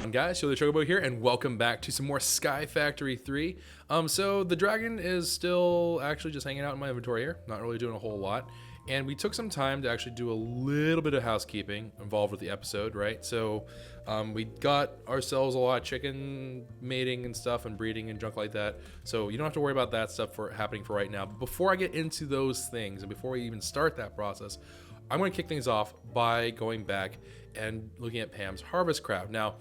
on, guys? So the Chocobo here, and welcome back to some more Sky Factory 3. So the dragon is still actually just hanging out in my inventory here, not really doing a whole lot. And we took some time to actually do a little bit of housekeeping involved with the episode, right? So we got ourselves a lot of chicken mating and stuff and breeding and junk like that. So you don't have to worry about that stuff happening for right now. But before I get into those things and before we even start that process, I'm going to kick things off by going back and looking at Pam's harvest craft. Now,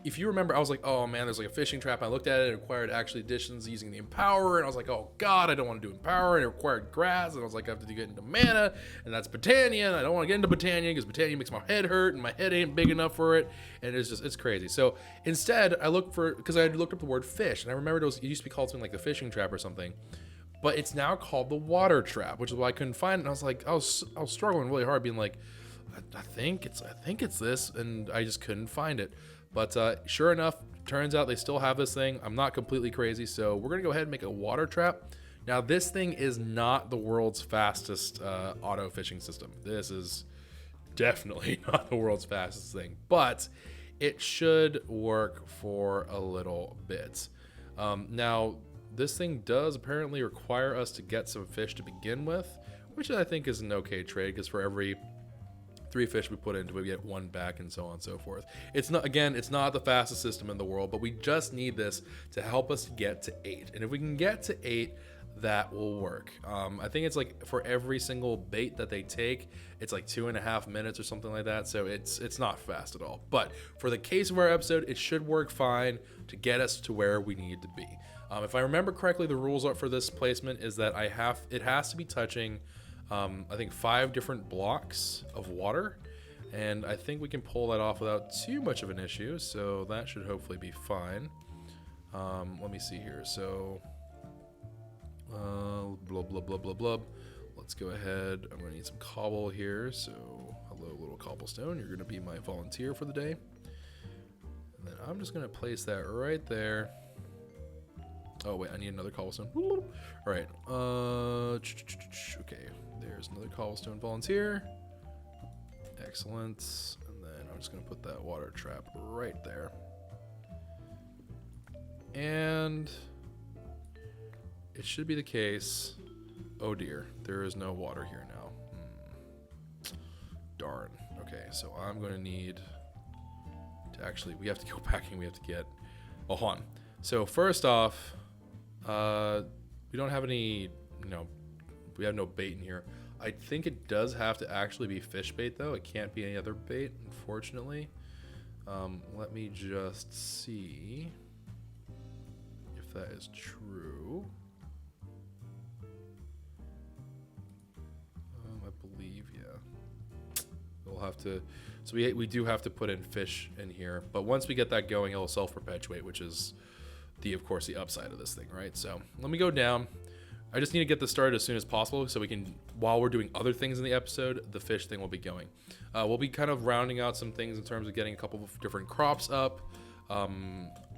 if you remember, I was like, oh man, there's like a fishing trap. I looked at it, it required actually additions using the Empower, and I was like, oh god, I don't want to do Empower, and it required grass, and I was like, I have to get into mana, and that's Botania, and I don't want to get into Botania because Botania makes my head hurt, and my head ain't big enough for it, and it's crazy. So instead, I looked because I had looked up the word fish, and I remembered it used to be called something like the fishing trap or something, but it's now called the water trap, which is why I couldn't find it, and I was like, I was struggling really hard, being like, I think it's this, and I just couldn't find it. But sure enough, turns out they still have this thing. I'm not completely crazy, so we're gonna go ahead and make a water trap. Now this thing is not the world's fastest auto fishing system. This is definitely not the world's fastest thing, but it should work for a little bit. Now this thing does apparently require us to get some fish to begin with, which I think is an okay trade, because for every 3 fish we put into it, we get 1 back, and so on and so forth. It's not the fastest system in the world, but we just need this to help us get to 8. And if we can get to 8, that will work. I think it's like for every single bait that they take, it's like 2.5 minutes or something like that. So it's not fast at all. But for the case of our episode, it should work fine to get us to where we need to be. If I remember correctly, the rules for this placement is that it has to be touching I think 5 different blocks of water, and I think we can pull that off without too much of an issue, so that should hopefully be fine. Let me see here. So blah blah blah blah blah. Let's go ahead. I'm gonna need some cobble here, so hello little cobblestone, you're gonna be my volunteer for the day. And then I'm just gonna place that right there. Oh wait, I need another cobblestone. All right. Okay. There's another cobblestone volunteer. Excellent. And then I'm just gonna put that water trap right there. And it should be the case. Oh dear, there is no water here now. Darn. Okay, so I'm gonna need to actually. We have to go back and we have to get. Oh, hold on. So first off. We don't have any, we have no bait in here. I think it does have to actually be fish bait though. It can't be any other bait, unfortunately. Let me just see if that is true. I believe, yeah. We'll have to, so we do have to put in fish in here, but once we get that going, it'll self-perpetuate, which is of course the upside of this thing, right? So let me go down. I just need to get this started as soon as possible so we can, while we're doing other things in the episode, the fish thing will be going. We'll be kind of rounding out some things in terms of getting a couple of different crops up.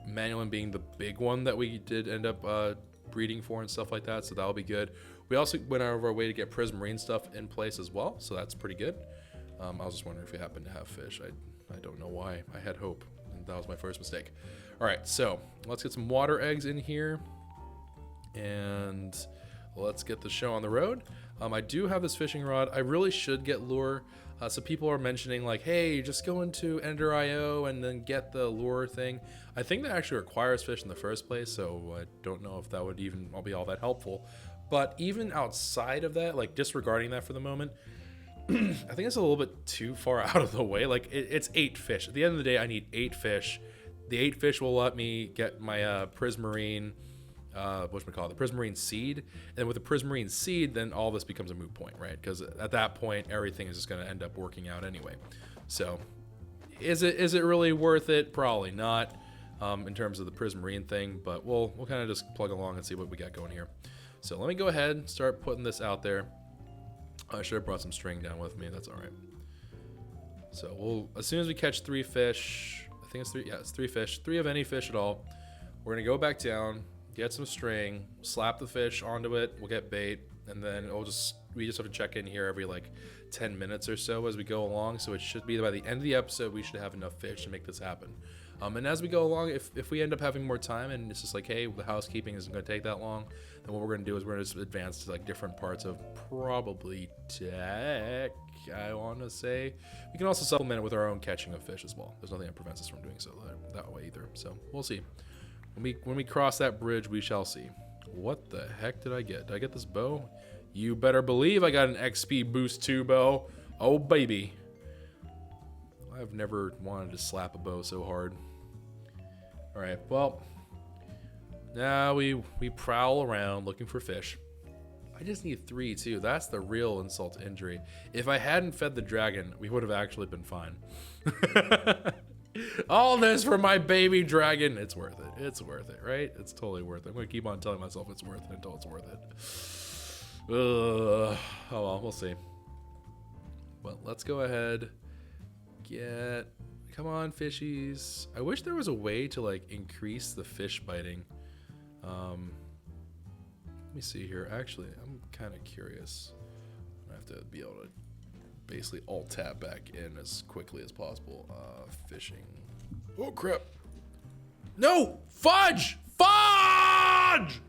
Manuelin being the big one that we did end up breeding for and stuff like that, so that'll be good. We also went out of our way to get prismarine stuff in place as well, so that's pretty good. I was just wondering if we happen to have fish. I don't know why. I had hope, and that was my first mistake. All right, so let's get some water eggs in here, and let's get the show on the road. I do have this fishing rod. I really should get lure. So people are mentioning like, hey, just go into Ender.io and then get the lure thing. I think that actually requires fish in the first place, so I don't know if that would even be all that helpful. But even outside of that, like disregarding that for the moment, I think it's a little bit too far out of the way. Like it's 8 fish. At the end of the day, I need 8 fish. The 8 fish will let me get my prismarine, the prismarine seed. And with the prismarine seed, then all this becomes a moot point, right? Because at that point, everything is just going to end up working out anyway. So is it really worth it? Probably not in terms of the prismarine thing, but we'll kind of just plug along and see what we got going here. So let me go ahead and start putting this out there. I should have brought some string down with me. That's all right. So as soon as we catch 3 fish, I think it's 3. Yeah, it's 3 fish. 3 of any fish at all. We're gonna go back down, get some string, slap the fish onto it. We'll get bait, and then we just have to check in here every like 10 minutes or so as we go along. So it should be by the end of the episode we should have enough fish to make this happen. And as we go along, if we end up having more time and it's just like, hey, the housekeeping isn't going to take that long, then what we're going to do is we're going to just advance to like different parts of probably tech, I want to say. We can also supplement it with our own catching of fish as well. There's nothing that prevents us from doing so that way either. So we'll see. When we cross that bridge, we shall see. What the heck did I get? Did I get this bow? You better believe I got an XP boost 2 bow. Oh, baby. I've never wanted to slap a bow so hard. All right, well, now we prowl around looking for fish. I just need 3 too. That's the real insult to injury. If I hadn't fed the dragon, we would have actually been fine. All this for my baby dragon. It's worth it. It's worth it, right? It's totally worth it. I'm gonna keep on telling myself it's worth it until it's worth it. Oh well, we'll see. Well, let's go ahead. Come on, fishies. I wish there was a way to like increase the fish biting. Let me see here. Actually, I'm kind of curious. I have to be able to basically alt tab back in as quickly as possible. Fishing. Oh crap! No! Fudge! Fudge!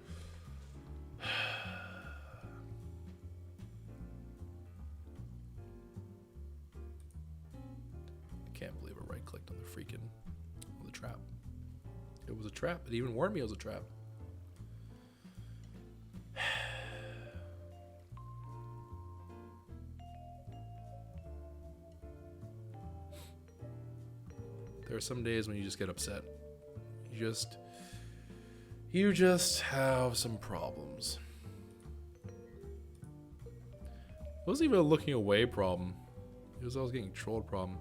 Can't believe I right clicked on the freaking trap. It was a trap. It even warned me it was a trap. There are some days when you just get upset. You just have some problems. It wasn't even a looking away problem. It was I was getting trolled problem.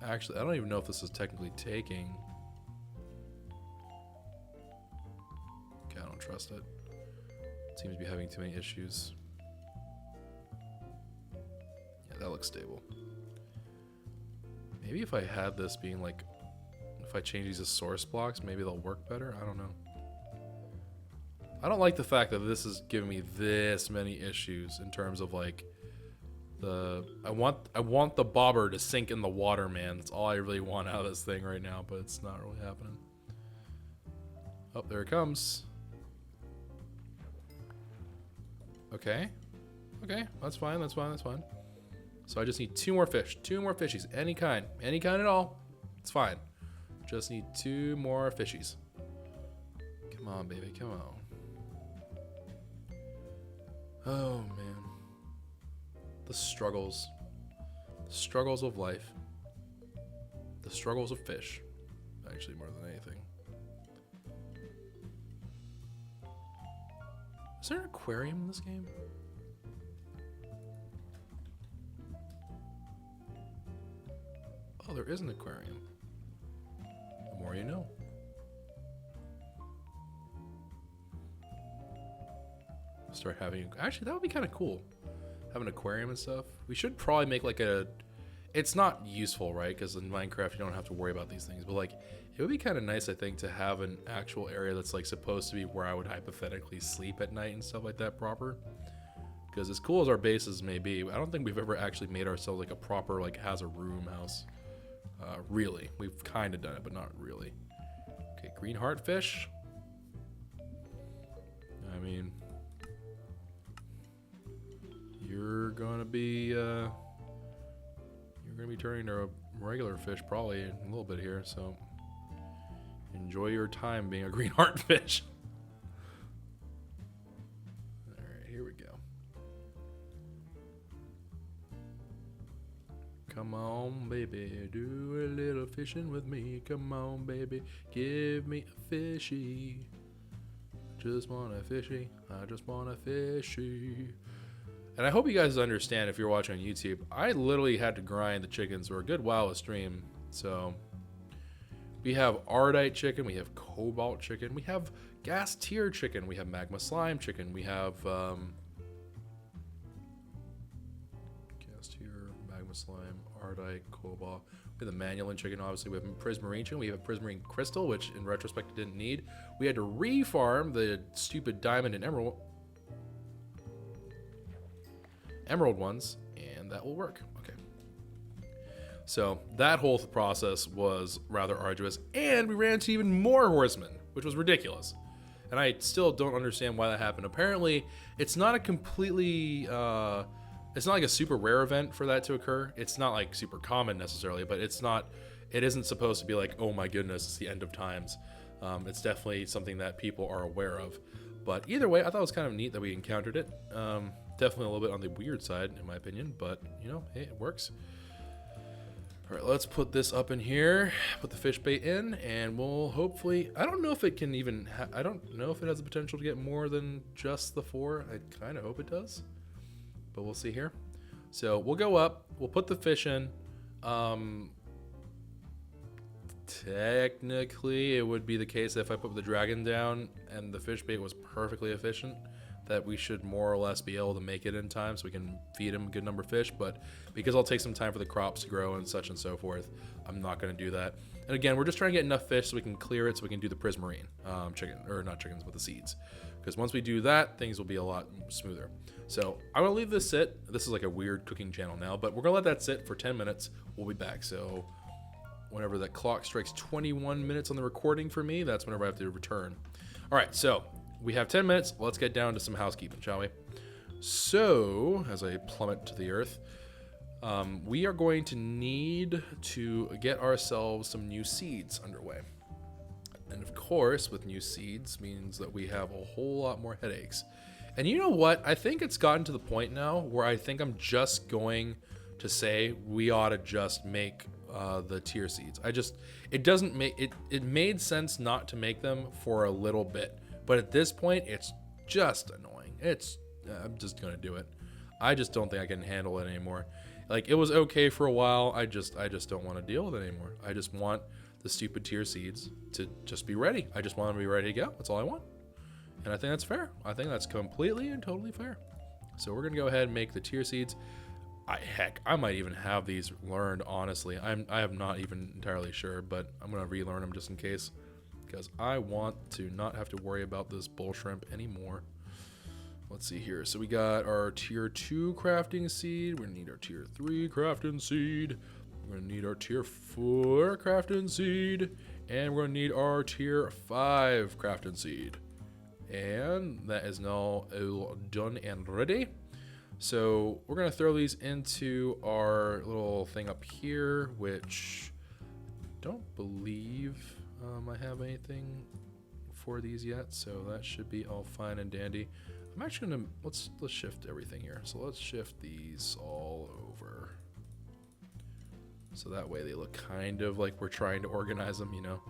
Actually, I don't even know if this is technically taking. Okay, I don't trust it. It seems to be having too many issues. Yeah, that looks stable. Maybe if I had this being like, if I change these as source blocks, maybe they'll work better. I don't know. I don't like the fact that this is giving me this many issues in terms of like I want the bobber to sink in the water, man. That's all I really want out of this thing right now, but it's not really happening. Oh, there it comes. Okay. Okay, that's fine, that's fine, that's fine. So I just need 2 more fish. 2 more fishies. Any kind at all. It's fine. Just need 2 more fishies. Come on, baby, come on. Oh, man. The struggles. The struggles of life. The struggles of fish. Actually, more than anything. Is there an aquarium in this game? Oh, there is an aquarium. The more you know. Start having... Actually, that would be kind of cool. Have an aquarium and stuff. We should probably make like a... It's not useful, right? Because in Minecraft, you don't have to worry about these things. But like, it would be kind of nice, I think, to have an actual area that's like supposed to be where I would hypothetically sleep at night and stuff like that proper. Because as cool as our bases may be, I don't think we've ever actually made ourselves like a proper, like, has a room house. Really. We've kind of done it, but not really. Okay, green heartfish. I mean... You're gonna be turning to a regular fish probably in a little bit here, so enjoy your time being a green heartfish. Alright, here we go. Come on, baby, do a little fishing with me. Come on, baby, give me a fishy. Just want a fishy, I just want a fishy. And I hope you guys understand if you're watching on YouTube, I literally had to grind the chickens for a good while of stream. So we have Ardite chicken, we have Cobalt chicken, we have Gas Tier chicken, we have Magma Slime chicken, we have Gas Tier, Magma Slime, Ardite, Cobalt. We have the Manulin chicken, obviously. We have Prismarine chicken, we have a Prismarine Crystal, which in retrospect I didn't need. We had to refarm the stupid Diamond and Emerald ones, and that will work. Okay. So that whole process was rather arduous, and we ran into even more horsemen, which was ridiculous. And I still don't understand why that happened. Apparently, it's not a completely, it's not like a super rare event for that to occur. It's not like super common necessarily, but it isn't supposed to be like, oh my goodness, it's the end of times. It's definitely something that people are aware of. But either way, I thought it was kind of neat that we encountered it. Definitely a little bit on the weird side, in my opinion, but you know, hey, it works. All right, let's put this up in here, put the fish bait in, and we'll hopefully, I don't know if it can even, I don't know if it has the potential to get more than just the 4. I kind of hope it does, but we'll see here. So we'll go up, we'll put the fish in. Technically, it would be the case that if I put the dragon down and the fish bait was perfectly efficient, that we should more or less be able to make it in time so we can feed him a good number of fish. But because I'll take some time for the crops to grow and such and so forth, I'm not going to do that. And again, we're just trying to get enough fish so we can clear it so we can do the prismarine chicken, or not chickens, but the seeds. Because once we do that, things will be a lot smoother. So I'm going to leave this sit. This is like a weird cooking channel now, but we're going to let that sit for 10 minutes. We'll be back. So whenever that clock strikes 21 minutes on the recording for me, that's whenever I have to return. All right, so we have 10 minutes. Let's get down to some housekeeping, shall we? So, as I plummet to the earth, we are going to need to get ourselves some new seeds underway. And of course, with new seeds means that we have a whole lot more headaches. And you know what? I think it's gotten to the point now where I think I'm just going to say we ought to just make the tier seeds. It made sense not to make them for a little bit. But at this point, it's just annoying. I'm just going to do it. I just don't think I can handle it anymore. Like, it was okay for a while. I just don't want to deal with it anymore. I just want the stupid tier seeds to just be ready. I just want them to be ready to go. That's all I want. And I think that's fair. I think that's completely and totally fair. So we're going to go ahead and make the tier seeds. Heck, I might even have these learned, honestly. I am not even entirely sure, but I'm going to relearn them just in case. Because I want to not have to worry about this bull shrimp anymore. Let's see here. So we got our tier 2 crafting seed. We're going to need our tier 3 crafting seed. We're going to need our tier 4 crafting seed. And we're going to need our tier 5 crafting seed. And that is now all done and ready. So we're going to throw these into our little thing up here, which I don't believe I have anything for these yet, so that should be all fine and dandy. I'm actually gonna let's shift everything here. So let's shift these all over, so that way they look kind of like we're trying to organize them. You know,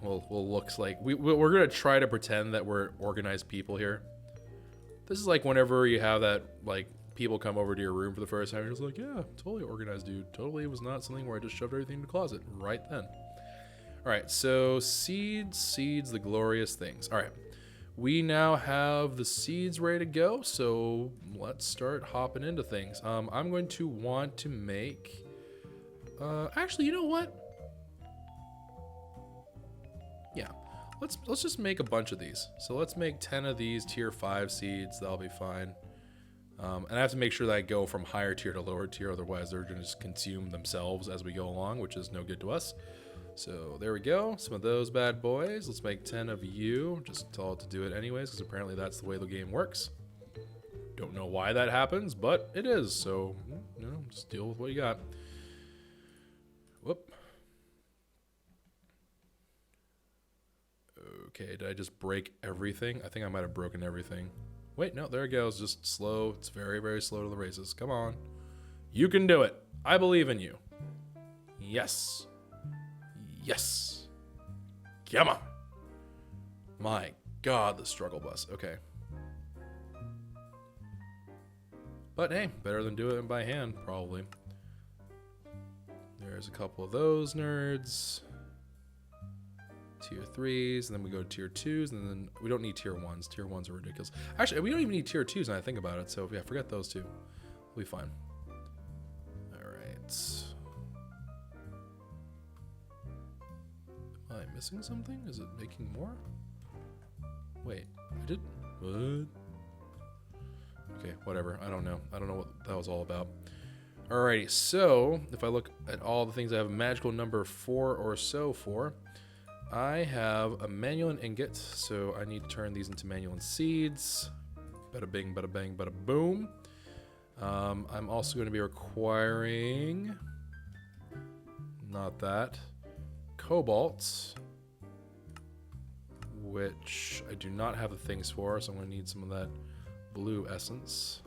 well looks like we're gonna try to pretend that we're organized people here. This is like whenever you have that, like, people come over to your room for the first time, you're just like, yeah, totally organized, dude. Totally was not something where I just shoved everything in the closet right then. All right, so seeds, the glorious things. All right, we now have the seeds ready to go, so let's start hopping into things. I'm going to want to make, actually, you know what? Yeah, let's just make a bunch of these. So let's make 10 of these tier 5 seeds. That'll be fine. And I have to make sure that I go from higher tier to lower tier, otherwise they're going to just consume themselves as we go along, which is no good to us. So there we go, some of those bad boys. Let's make 10 of you. Just tell it to do it anyways, because apparently that's the way the game works. Don't know why that happens, but it is. So, you know, just deal with what you got. Whoop. Okay, did I just break everything? I think I might have broken everything. Wait, no, there it goes. Just slow. It's very, very slow to the races. Come on. You can do it. I believe in you. Yes. Yes. Come on. My God, the struggle bus. Okay. But hey, better than doing it by hand, probably. There's a couple of those nerds. Tier 3s, and then we go to tier 2s, and then we don't need tier 1s. Tier 1s are ridiculous. Actually, we don't even need tier 2s when I think about it, so yeah, forget those two. We'll be fine. Alright. Am I missing something? Is it making more? Wait, I did? What? Okay, whatever. I don't know. I don't know what that was all about. Alrighty, so if I look at all the things I have a magical number 4 or so for, I have a manual ingot, so I need to turn these into manual seeds. Bada bing, bada bang, bada boom. I'm also going to be requiring, not that, cobalt, which I do not have the things for, so I'm going to need some of that blue essence.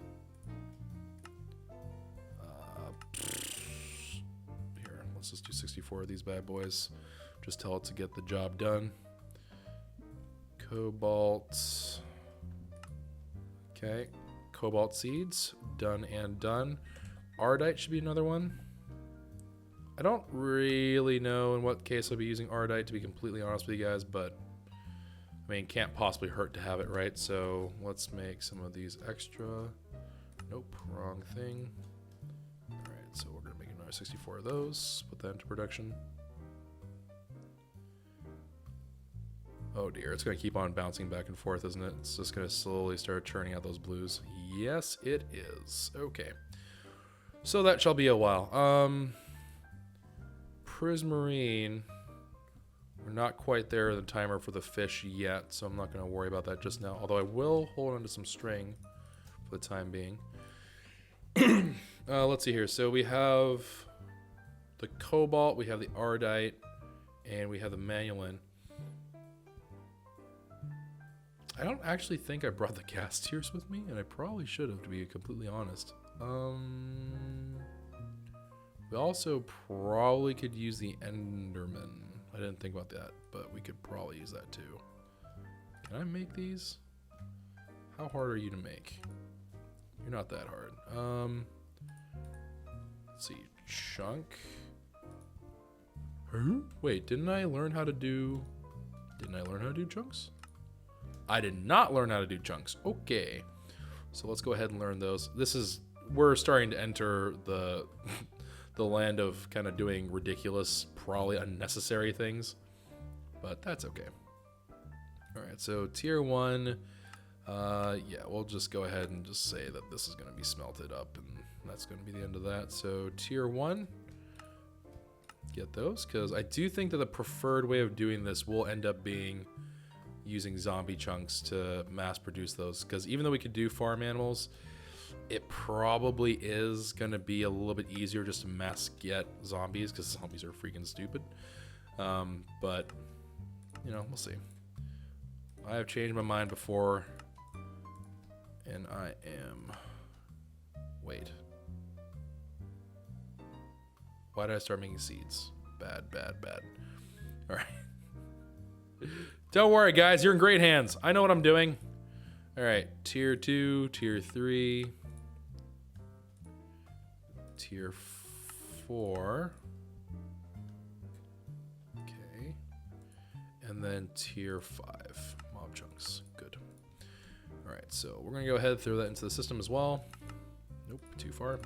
Here, let's just do 64 of these bad boys. Just tell it to get the job done. Cobalt. Okay. Cobalt seeds. Done and done. Ardite should be another one. I don't really know in what case I'll be using Ardite, to be completely honest with you guys, but I mean, can't possibly hurt to have it, right? So let's make some of these extra. Nope, wrong thing. All right, so we're gonna make another 64 of those. Put that into production. Oh dear, it's gonna keep on bouncing back and forth, isn't it? It's just gonna slowly start churning out those blues. Yes, it is. Okay, so that shall be a while. Prismarine. We're not quite there in the timer for the fish yet, so I'm not going to worry about that just now. Although I will hold on to some string for the time being. Let's see here. So we have the cobalt, we have the ardite, and we have the manulin. I don't actually think I brought the gas tears with me, and I probably should have, to be completely honest. We also probably could use the Enderman. I didn't think about that, but we could probably use that too. Can I make these? How hard are you to make? You're not that hard. Let's see. Chunk. Huh? Wait, didn't I learn how to do chunks? I did not learn how to do chunks. Okay. So let's go ahead and learn those. We're starting to enter the the land of kind of doing ridiculous, probably unnecessary things, but that's okay. All right, so tier 1, yeah, we'll just go ahead and just say that this is going to be smelted up, and that's going to be the end of that. So tier 1, get those, because I do think that the preferred way of doing this will end up being using zombie chunks to mass produce those, because even though we could do farm animals, it probably is going to be a little bit easier just to mass get zombies, because zombies are freaking stupid. But, you know, we'll see. I have changed my mind before, and I am... Wait. Why did I start making seeds? Bad, bad, bad. All right. Don't worry, guys. You're in great hands. I know what I'm doing. All right. Tier 2, tier 3... Tier 4. Okay. And then tier 5. Mob chunks. Good. Alright, so we're going to go ahead and throw that into the system as well. Nope, too far.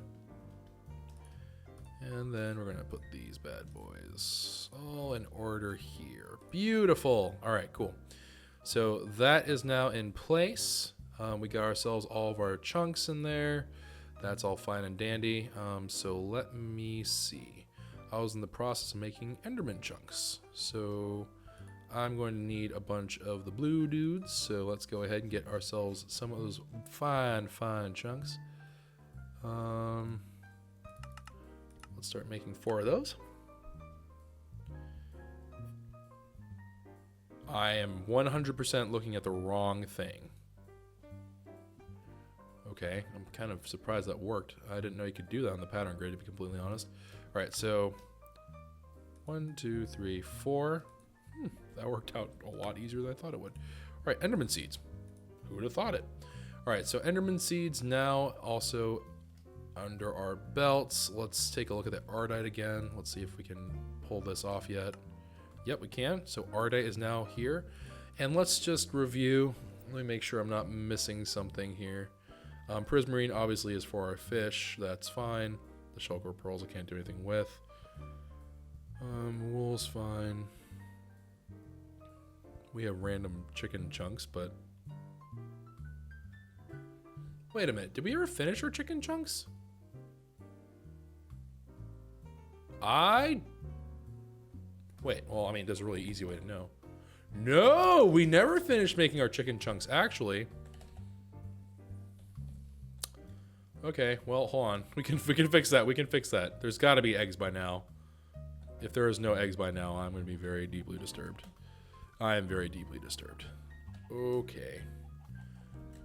And then we're going to put these bad boys all in order here. Beautiful. Alright, cool. So that is now in place. We got ourselves all of our chunks in there. That's all fine and dandy. So let me see. I was in the process of making Enderman chunks. So I'm going to need a bunch of the blue dudes. So let's go ahead and get ourselves some of those fine, fine chunks. Let's start making 4 of those. I am 100% looking at the wrong thing. Okay, I'm kind of surprised that worked. I didn't know you could do that on the pattern grid, to be completely honest. All right, so 1, 2, 3, 4. That worked out a lot easier than I thought it would. All right, Enderman seeds. Who would have thought it? All right, so Enderman seeds now also under our belts. Let's take a look at the Ardite again. Let's see if we can pull this off yet. Yep, we can. So Ardite is now here. And let's just review. Let me make sure I'm not missing something here. Prismarine obviously is for our fish. That's fine. The shulker pearls I can't do anything with. Wool's fine. We have random chicken chunks, but... Wait a minute. Did we ever finish our chicken chunks? Wait, well, I mean, there's a really easy way to know. No, we never finished making our chicken chunks, actually. Okay, well, hold on. We can fix that. We can fix that. There's got to be eggs by now. If there is no eggs by now, I'm going to be very deeply disturbed. I am very deeply disturbed. Okay.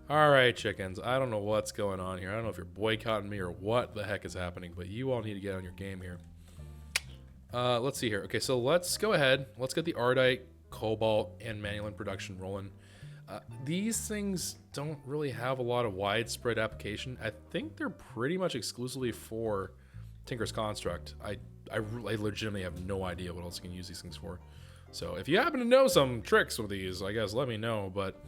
All right, chickens. I don't know what's going on here. I don't know if you're boycotting me or what the heck is happening, but you all need to get on your game here. Let's see here. Okay, so let's go ahead. Let's get the Ardite, Cobalt, and Manulin production rolling. These things don't really have a lot of widespread application. I think they're pretty much exclusively for Tinker's Construct. I legitimately have no idea what else you can use these things for. So if you happen to know some tricks with these, I guess let me know. But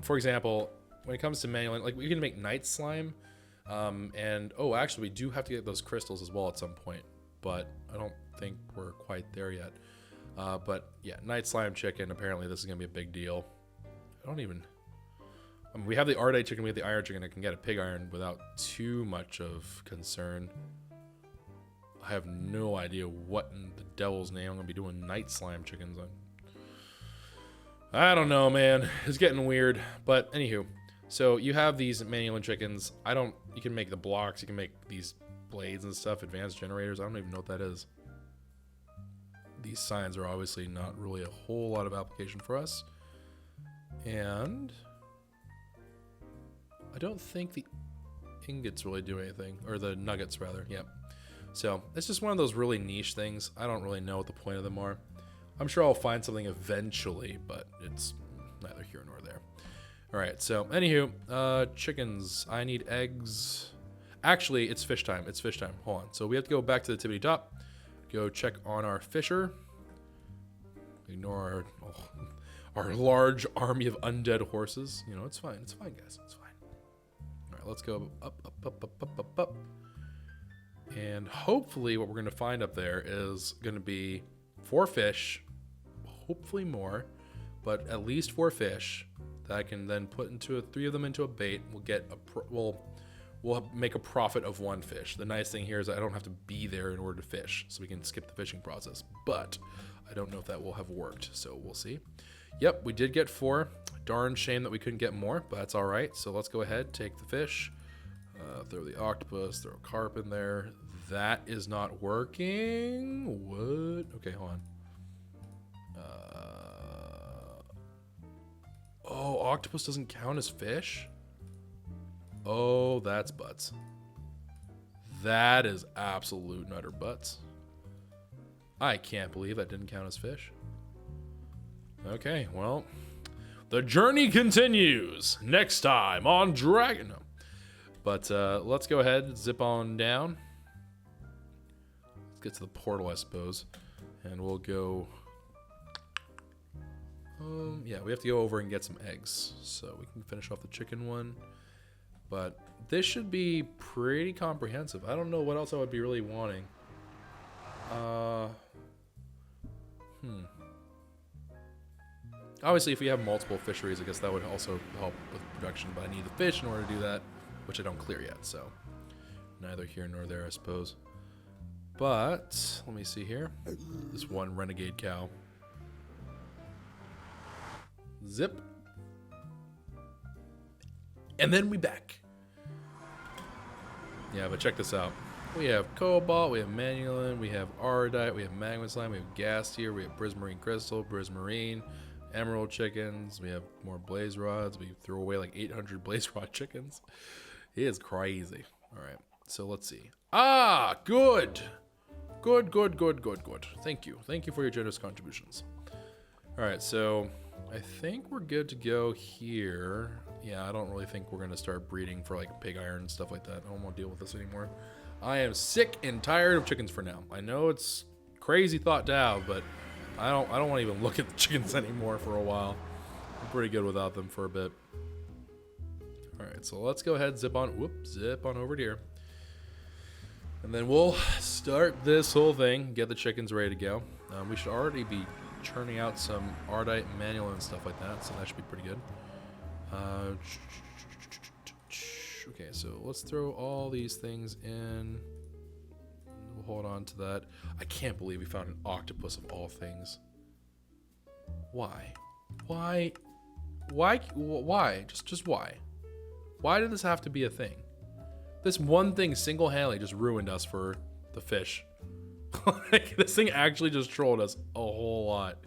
for example, when it comes to Manulin, like we can make night slime, and oh, actually we do have to get those crystals as well at some point, but I don't think we're quite there yet. But yeah, night slime chicken. Apparently this is gonna be a big deal. I mean, we have the Ardite chicken, we have the iron chicken. I can get a pig iron without too much of concern. I have no idea what in the devil's name I'm gonna be doing night slime chickens on. I don't know, man. It's getting weird. But anywho, so you have these Manulin chickens. You can make the blocks, you can make these blades and stuff, advanced generators. I don't even know what that is. These signs are obviously not really a whole lot of application for us. And I don't think the ingots really do anything, or the nuggets rather. Yep. So it's just one of those really niche things. I don't really know what the point of them are. I'm sure I'll find something eventually, but it's neither here nor there. All right. So anywho, chickens. I need eggs. Actually, it's fish time. It's fish time. Hold on. So we have to go back to the tippity top. Go check on our fisher. Ignore our large army of undead horses. You know, it's fine. It's fine, guys. It's fine. All right, let's go up, up, up, up, up, up, up. And hopefully what we're going to find up there is going to be 4 fish, hopefully more, but at least 4 fish that I can then put into 3 of them into a bait. We'll make a profit of 1 fish. The nice thing here is I don't have to be there in order to fish, so we can skip the fishing process. But I don't know if that will have worked, so we'll see. Yep, we did get 4. Darn shame that we couldn't get more, but that's all right. So let's go ahead, take the fish, throw the octopus, throw a carp in there. That is not working. What? Okay, hold on. Oh, octopus doesn't count as fish? Oh, that's butts. That is absolute nutter butts. I can't believe that didn't count as fish. Okay, well, the journey continues next time on Dragon. No. But let's go ahead, zip on down. Let's get to the portal, I suppose, and we'll go. Yeah, we have to go over and get some eggs, so we can finish off the chicken one. But this should be pretty comprehensive. I don't know what else I would be really wanting. Obviously, if we have multiple fisheries, I guess that would also help with production. But I need the fish in order to do that, which I don't clear yet. So neither here nor there, I suppose. But let me see here. This one renegade cow. Zip. And then we back. Yeah, but check this out. We have Cobalt, we have Manulin, we have Ardite, we have Magma Slime, we have Gastier, we have Prismarine Crystal, Prismarine, Emerald Chickens, we have more Blaze Rods, we threw away like 800 Blaze Rod chickens. It is crazy. Alright, so let's see. Ah, good! Good. Thank you. Thank you for your generous contributions. Alright, so I think we're good to go here. Yeah, I don't really think we're going to start breeding for like pig iron and stuff like that. I don't want to deal with this anymore. I am sick and tired of chickens for now. I know it's crazy thought to have, but I don't want to even look at the chickens anymore for a while. I'm pretty good without them for a bit. All right, so let's go ahead, zip on over to here. And then we'll start this whole thing, get the chickens ready to go. We should already be churning out some Ardite, Manual, and stuff like that, so that should be pretty good. Okay, so let's throw all these things in. Hold onto that. I can't believe we found an octopus of all things. Why? Why? Why? Why? Just why? Why did this have to be a thing? This one thing single-handedly just ruined us for the fish. Like, this thing actually just trolled us a whole lot.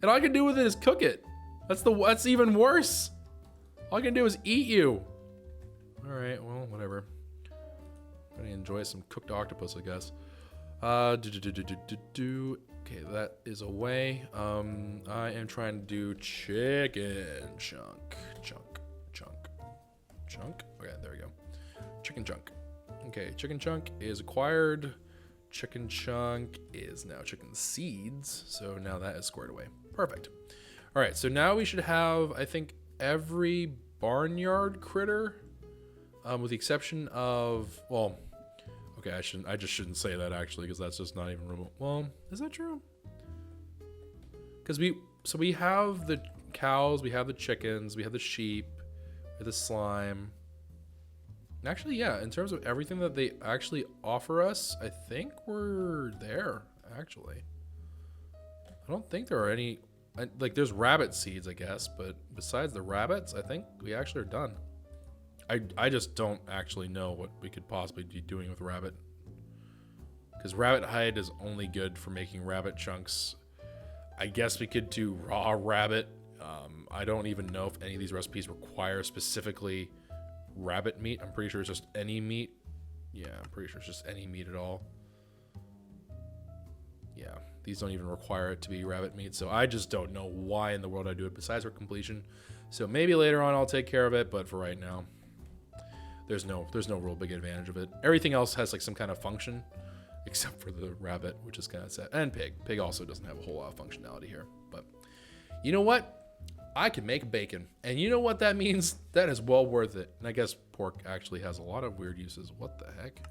And all I can do with it is cook it. That's even worse. All I can do is eat you. All right, well, whatever. I'm gonna enjoy some cooked octopus, I guess. Okay, that is away. I am trying to do chicken chunk. Okay, there we go. Chicken chunk. Okay, chicken chunk is acquired. Chicken chunk is now chicken seeds. So now that is squared away. Perfect. All right, so now we should have, I think, every barnyard critter, with the exception of, well, okay, I just shouldn't say that actually, because that's just not even remote. Well, is that true? Because we have the cows, we have the chickens, we have the sheep, we have the slime. Actually, yeah, in terms of everything that they actually offer us, I think we're there, actually. I don't think there are any, like, there's rabbit seeds, I guess, but besides the rabbits, I think we actually are done. I just don't actually know what we could possibly be doing with rabbit. Because rabbit hide is only good for making rabbit chunks. I guess we could do raw rabbit. I don't even know if any of these recipes require specifically rabbit meat. I'm pretty sure it's just any meat. Yeah, I'm pretty sure it's just any meat at all. Yeah, these don't even require it to be rabbit meat. So I just don't know why in the world I do it besides for completion. So maybe later on I'll take care of it, but for right now, there's no real big advantage of it. Everything else has like some kind of function, except for the rabbit, which is kind of sad. And pig. Pig also doesn't have a whole lot of functionality here. But you know what? I can make bacon. And you know what that means? That is well worth it. And I guess pork actually has a lot of weird uses. What the heck?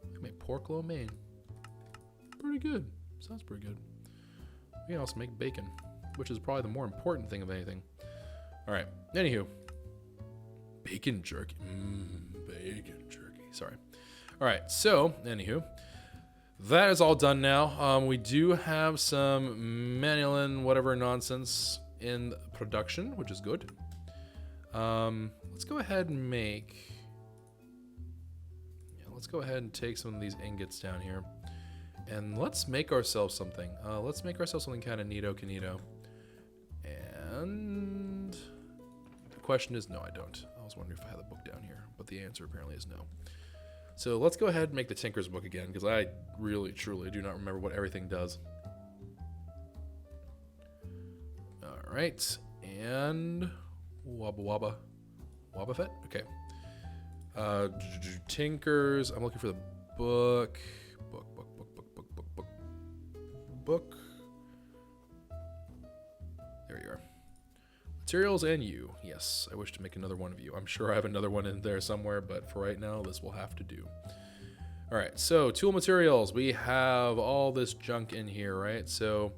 I make pork lo mein. Pretty good. Sounds pretty good. We can also make bacon, which is probably the more important thing of anything. All right. Anywho. Bacon jerky. Bacon jerky. Sorry. All right. So, anywho. That is all done now. We do have some manulin whatever nonsense in production, which is good. Let's go ahead and make... Yeah, let's go ahead and take some of these ingots down here. And let's make ourselves something. Let's make ourselves something kind of neato-canito. And... the question is no, I don't. I was wondering if I had the book down here, but the answer apparently is no. So let's go ahead and make the Tinker's Book again, because I really, truly do not remember what everything does. All right, and Wabba Fett? Okay. Tinkers, I'm looking for the book. Book. There you are. Materials and you. Yes, I wish to make another one of you. I'm sure I have another one in there somewhere, but for right now, this will have to do. All right, so tool materials. We have all this junk in here, right? So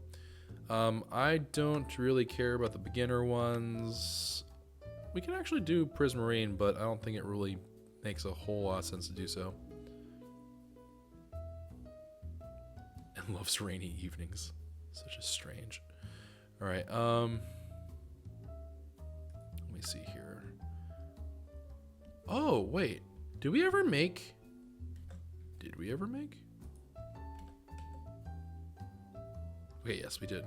I don't really care about the beginner ones. We can actually do prismarine, but I don't think it really makes a whole lot of sense to do so. And loves rainy evenings. Such a strange. All right, let me see here. Oh, wait. Did we ever make... Okay, yes, we did.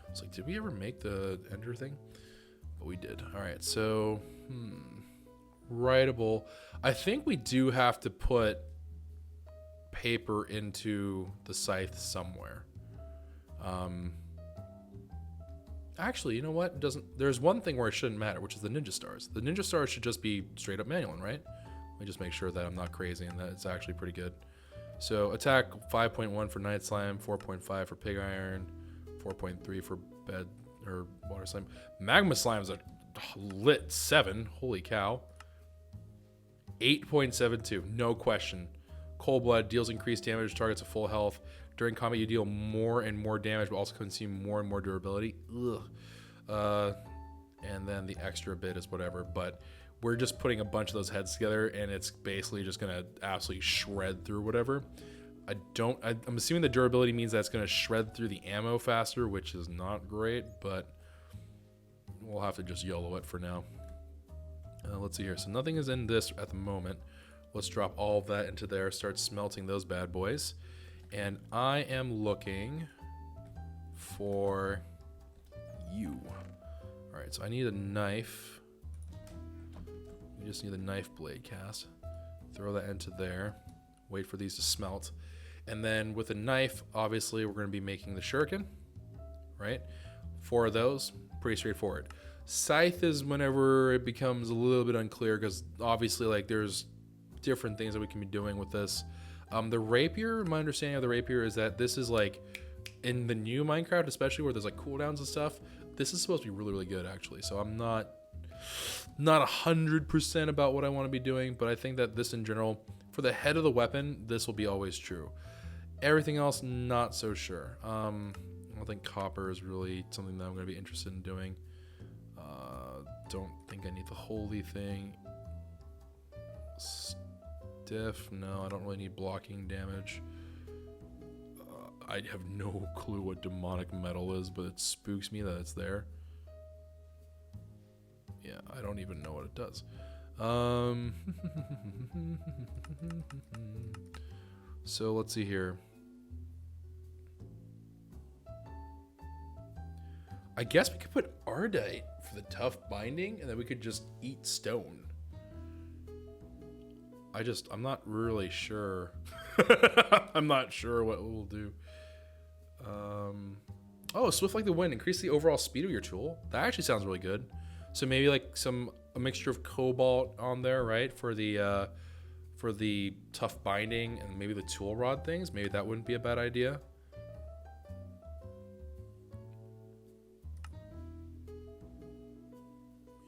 It's like, did we ever make the ender thing? But we did. All right, so... Writable. I think we do have to put paper into the scythe somewhere. Actually, you know what? There's one thing where it shouldn't matter, which is the ninja stars. The ninja stars should just be straight up manulin, right? Let me just make sure that I'm not crazy and that it's actually pretty good. So attack 5.1 for night slime, 4.5 for pig iron, 4.3 for bed or water slime. Magma slime is a lit 7. Holy cow. 8.72, no question. Cold blood deals increased damage to targets at full health. During combat, you deal more and more damage, but also consume more and more durability. Ugh. And then the extra bit is whatever. But we're just putting a bunch of those heads together, and it's basically just gonna absolutely shred through whatever. I'm assuming the durability means that it's gonna shred through the ammo faster, which is not great, but we'll have to just YOLO it for now. Let's see here. So nothing is in this at the moment. Let's drop all of that into there, start smelting those bad boys. And I am looking for you. All right, so I need a knife. We just need the knife blade cast. Throw that into there. Wait for these to smelt. And then with a knife, obviously, we're going to be making the shuriken, right? 4 of those, pretty straightforward. Scythe is whenever it becomes a little bit unclear, because obviously, like, there's different things that we can be doing with this. The rapier, my understanding of the rapier is that this is like, in the new Minecraft, especially where there's like cooldowns and stuff, this is supposed to be really, really good, actually. So I'm not 100% about what I want to be doing, but I think that this in general, for the head of the weapon, this will be always true. Everything else, not so sure. I don't think copper is really something that I'm going to be interested in doing. Don't think I need the holy thing. Stiff, no, I don't really need blocking damage. I have no clue what demonic metal is, but it spooks me that it's there. Yeah, I don't even know what it does. So let's see here. I guess we could put Ardite for the tough binding, and then we could just eat stone. I'm not really sure. I'm not sure what we'll do. Oh, Swift like the wind. Increase the overall speed of your tool. That actually sounds really good. So maybe like a mixture of cobalt on there, right? For the tough binding and maybe the tool rod things. Maybe that wouldn't be a bad idea.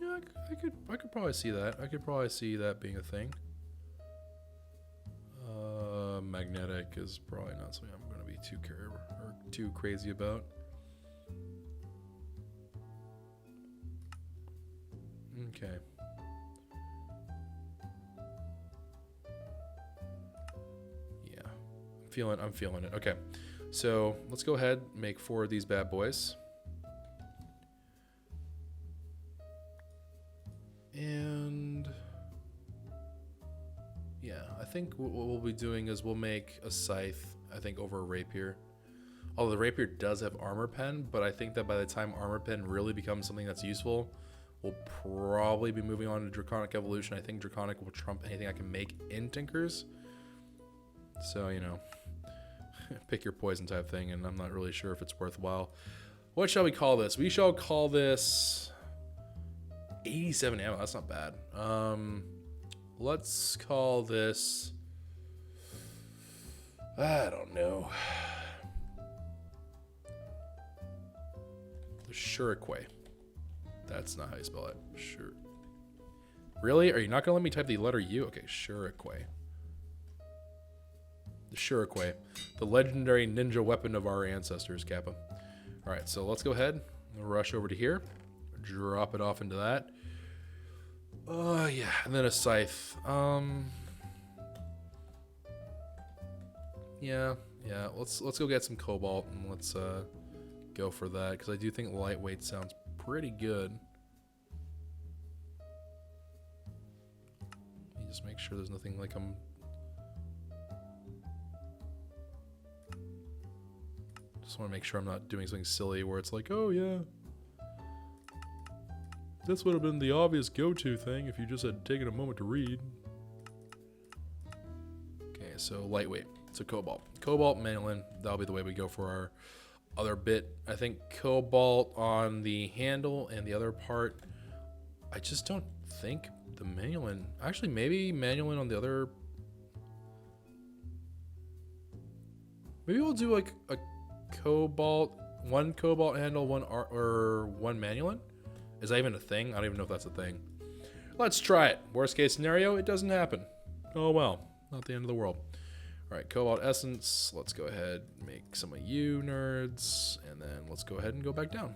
Yeah, I could probably see that. I could probably see that being a thing. Magnetic is probably not something I'm going to be too crazy about. Okay. Yeah, I'm feeling it. Okay, so let's go ahead and make 4 of these bad boys. And yeah, I think what we'll be doing is we'll make a scythe, I think, over a rapier. Although the rapier does have armor pen, but I think that by the time armor pen really becomes something that's useful, we'll probably be moving on to Draconic Evolution. I think Draconic will trump anything I can make in Tinkers. So, you know, pick your poison type thing, and I'm not really sure if it's worthwhile. What shall we call this? We shall call this 87 ammo. That's not bad. Let's call this, I don't know, the Shuriken. That's not how you spell it. Sure. Really? Are you not going to let me type the letter U? Okay, Shuriken. The Shuriken. The legendary ninja weapon of our ancestors, Kappa. Alright, so let's go ahead and rush over to here. Drop it off into that. Yeah, and then a scythe. Yeah, let's go get some cobalt and let's go for that, because I do think lightweight sounds pretty good. Let me just make sure there's nothing like just want to make sure I'm not doing something silly where it's like, oh yeah, this would have been the obvious go-to thing if you just had taken a moment to read. Okay, so lightweight. So cobalt. Cobalt, manolin, that'll be the way we go for our other bit. I think cobalt on the handle and the other part. I just don't think the manolin. Actually, maybe manolin on the other. Maybe we'll do like a cobalt, one cobalt handle, one manolin. Is that even a thing? I don't even know if that's a thing. Let's try it. Worst case scenario, it doesn't happen. Oh well, not the end of the world. All right, cobalt essence. Let's go ahead and make some of you nerds, and then let's go ahead and go back down.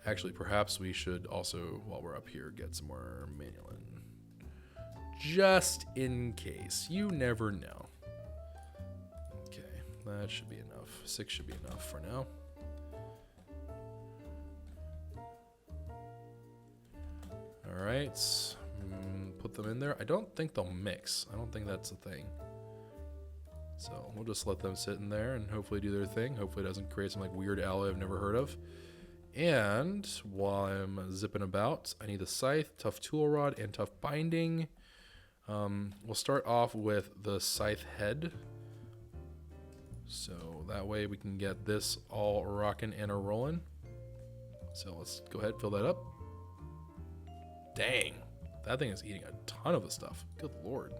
Actually, perhaps we should also, while we're up here, get some more manulin. Just in case. You never know. Okay, that should be enough. 6 should be enough for now. All right, put them in there. I don't think they'll mix. I don't think that's a thing. So we'll just let them sit in there and hopefully do their thing. Hopefully it doesn't create some like weird alloy I've never heard of. And while I'm zipping about, I need the scythe, tough tool rod, and tough binding. We'll start off with the scythe head. So that way we can get this all rocking and a rolling. So let's go ahead, fill that up. Dang, that thing is eating a ton of the stuff. Good lord.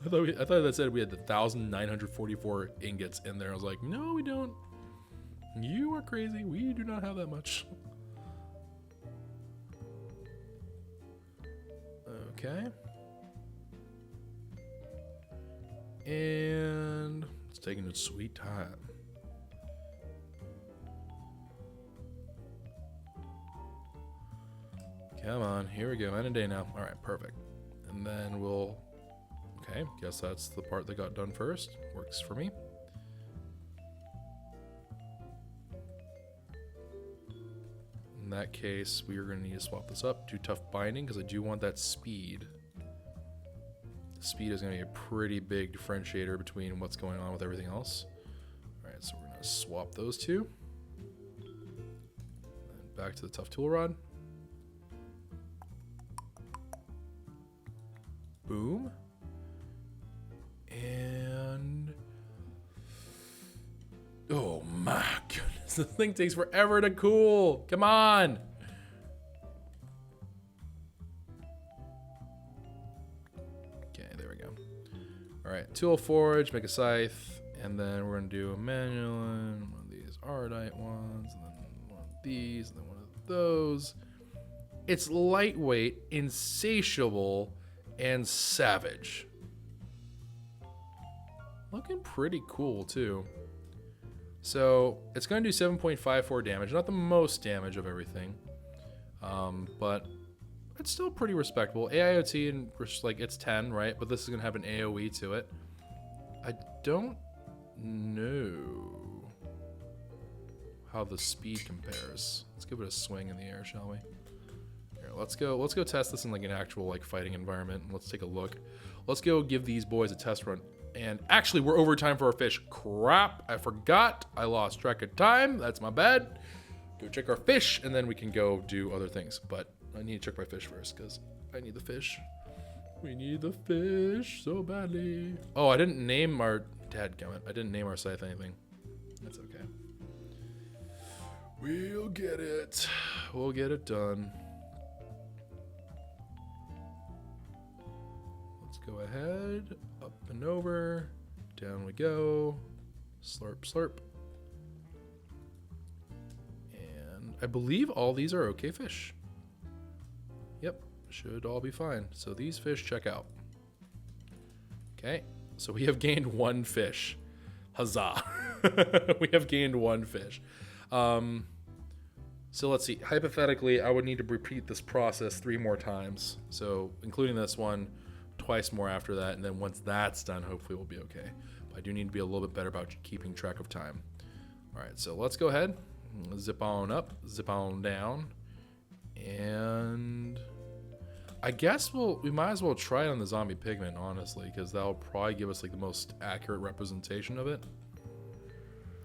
I thought that said we had the 1,944 ingots in there. I was like, no, we don't. You are crazy. We do not have that much. Okay. And it's taking its sweet time. Come on, here we go. End of day now. All right, perfect. And then we'll... Okay, guess that's the part that got done first. Works for me. In that case, we are going to need to swap this up. Do tough binding, because I do want that speed. Speed is going to be a pretty big differentiator between what's going on with everything else. All right, so we're going to swap those two. And back to the tough tool rod. Boom. And oh my goodness, this thing takes forever to cool. Come on. Okay, there we go. All right, tool forge, make a scythe, and then we're gonna do a manual, one of these ardite ones, and then one of these, and then one of those. It's lightweight, insatiable, and savage. Looking pretty cool too. So it's going to do 7.54 damage, not the most damage of everything, but it's still pretty respectable. AIOT and like it's 10, right? But this is going to have an AOE to it. I don't know how the speed compares. Let's give it a swing in the air, shall we? Here, let's go test this in like an actual like fighting environment. Let's take a look. Let's go give these boys a test run. And actually, we're over time for our fish. Crap, I forgot. I lost track of time. That's my bad. Go check our fish, and then we can go do other things. But I need to check my fish first, because I need the fish. We need the fish so badly. Oh, I didn't name our... Dadgummit. I didn't name our scythe anything. That's okay. We'll get it. We'll get it done. Let's go ahead. Up and over. Down we go. Slurp, slurp. And I believe all these are okay fish. Yep, should all be fine. So these fish check out. Okay, so we have gained one fish. Huzzah. We have gained one fish. So let's see. Hypothetically, I would need to repeat this process 3 more times. So including this one, twice more after that, and then once that's done, hopefully we'll be okay. But I do need to be a little bit better about keeping track of time. All right, so let's go ahead, zip on up, zip on down, and I guess we might as well try it on the zombie pigment, honestly, because that'll probably give us like the most accurate representation of it.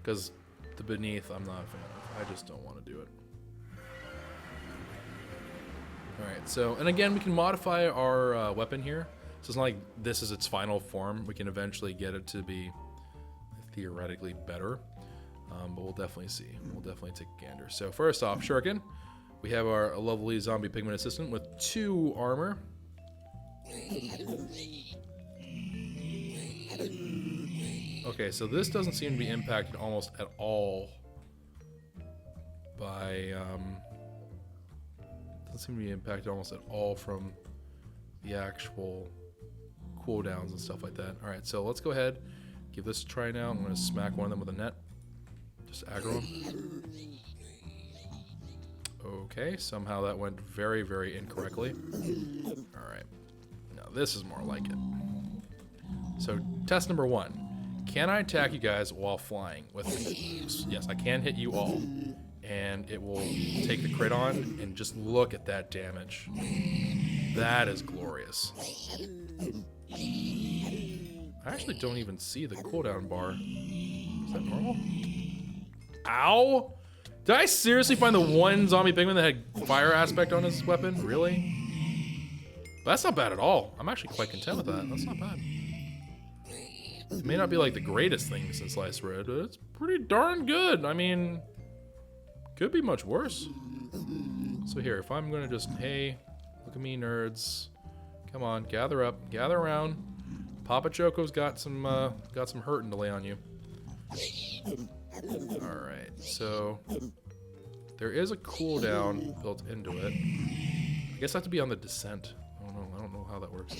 Because the beneath, I'm not a fan of. I just don't want to do it. All right, so, and again, we can modify our weapon here. So it's not like this is its final form. We can eventually get it to be theoretically better, but we'll definitely see. We'll definitely take a gander. So first off, Shuriken. We have our lovely zombie pigment assistant with 2 armor. Okay, so this doesn't seem to be impacted almost at all by... doesn't seem to be impacted almost at all from the actual cooldowns and stuff like that. All right, so let's go ahead, give this a try now. I'm going to smack one of them with a net. Just aggro him. Okay, somehow that went very, very incorrectly. Alright. Now this is more like it. So, test number 1. Can I attack you guys while flying? Yes, I can hit you all. And it will take the crit on, and just look at that damage. That is glorious. I actually don't even see the cooldown bar. Is that normal? Ow! Did I seriously find the one zombie pigman that had fire aspect on his weapon? Really? But that's not bad at all. I'm actually quite content with that. That's not bad. It may not be like the greatest thing since sliced bread, but it's pretty darn good. I mean, could be much worse. So here, if I'm gonna just, hey, look at me, nerds. Come on, gather up, gather around. Papa Choco's got some hurting to lay on you. Alright, so there is a cooldown built into it. I guess I have to be on the descent. I don't know how that works.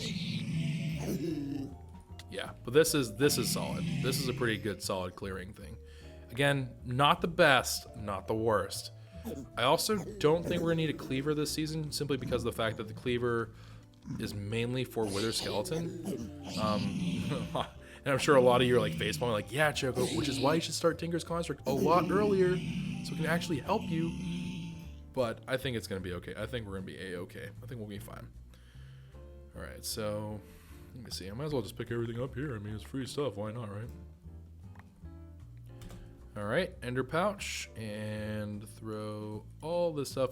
Yeah, but this is solid. This is a pretty good solid clearing thing. Again, not the best, not the worst. I also don't think we're gonna need a cleaver this season, simply because of the fact that the cleaver is mainly for Wither Skeleton. And I'm sure a lot of you are like facepalming, like, yeah, Choco, which is why you should start Tinker's Construct a lot earlier, so it can actually help you. But I think it's gonna be okay. I think we're gonna be a-okay. I think we'll be fine. All right, so let me see. I might as well just pick everything up here. I mean, it's free stuff. Why not, right? All right, Ender Pouch, and throw all this stuff.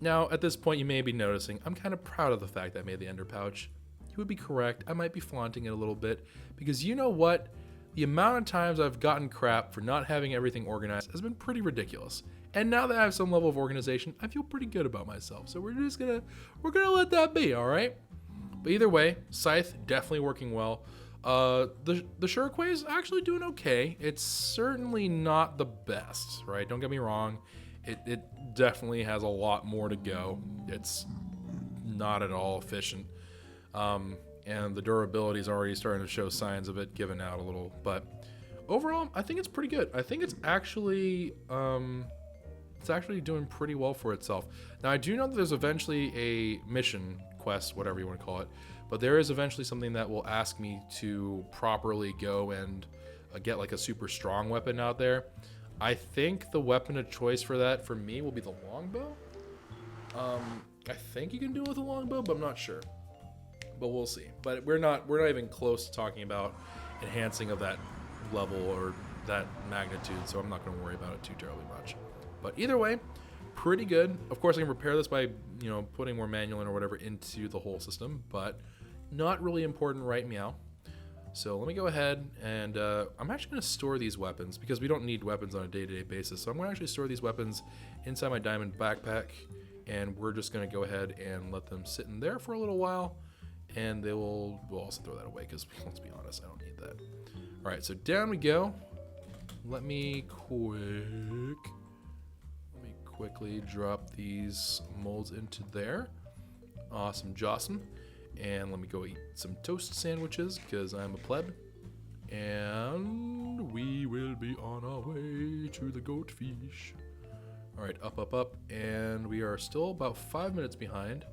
Now, at this point, you may be noticing, I'm kind of proud of the fact that I made the Ender Pouch. You would be correct. I might be flaunting it a little bit, because you know what? The amount of times I've gotten crap for not having everything organized has been pretty ridiculous. And now that I have some level of organization, I feel pretty good about myself. So we're gonna let that be, all right? But either way, Scythe definitely working well. The Shurikwe is actually doing okay. It's certainly not the best, right? Don't get me wrong. It definitely has a lot more to go. It's not at all efficient. And the durability is already starting to show signs of it giving out a little. But overall, I think it's pretty good. I think it's actually doing pretty well for itself. Now, I do know that there's eventually a mission quest, whatever you want to call it, but there is eventually something that will ask me to properly go and get like a super strong weapon out there. I think the weapon of choice for that, for me, will be the longbow. I think you can do it with a longbow, but I'm not sure. But we'll see. But we're not even close to talking about enhancing of that level or that magnitude, so I'm not going to worry about it too terribly much. But either way, pretty good. Of course, I can repair this by, putting more manual or whatever into the whole system, but not really important right meow. So let me go ahead and I'm actually going to store these weapons because we don't need weapons on a day-to-day basis. So I'm going to actually store these weapons inside my diamond backpack, and we're just going to go ahead and let them sit in there for a little while, and we'll also throw that away because, let's be honest, I don't need that. All right, so down we go. Let me quickly drop these molds into there. Awesome, Jocelyn. And let me go eat some toast sandwiches because I'm a pleb. And we will be on our way to the goatfish. All right, up. And we are still about 5 minutes behind.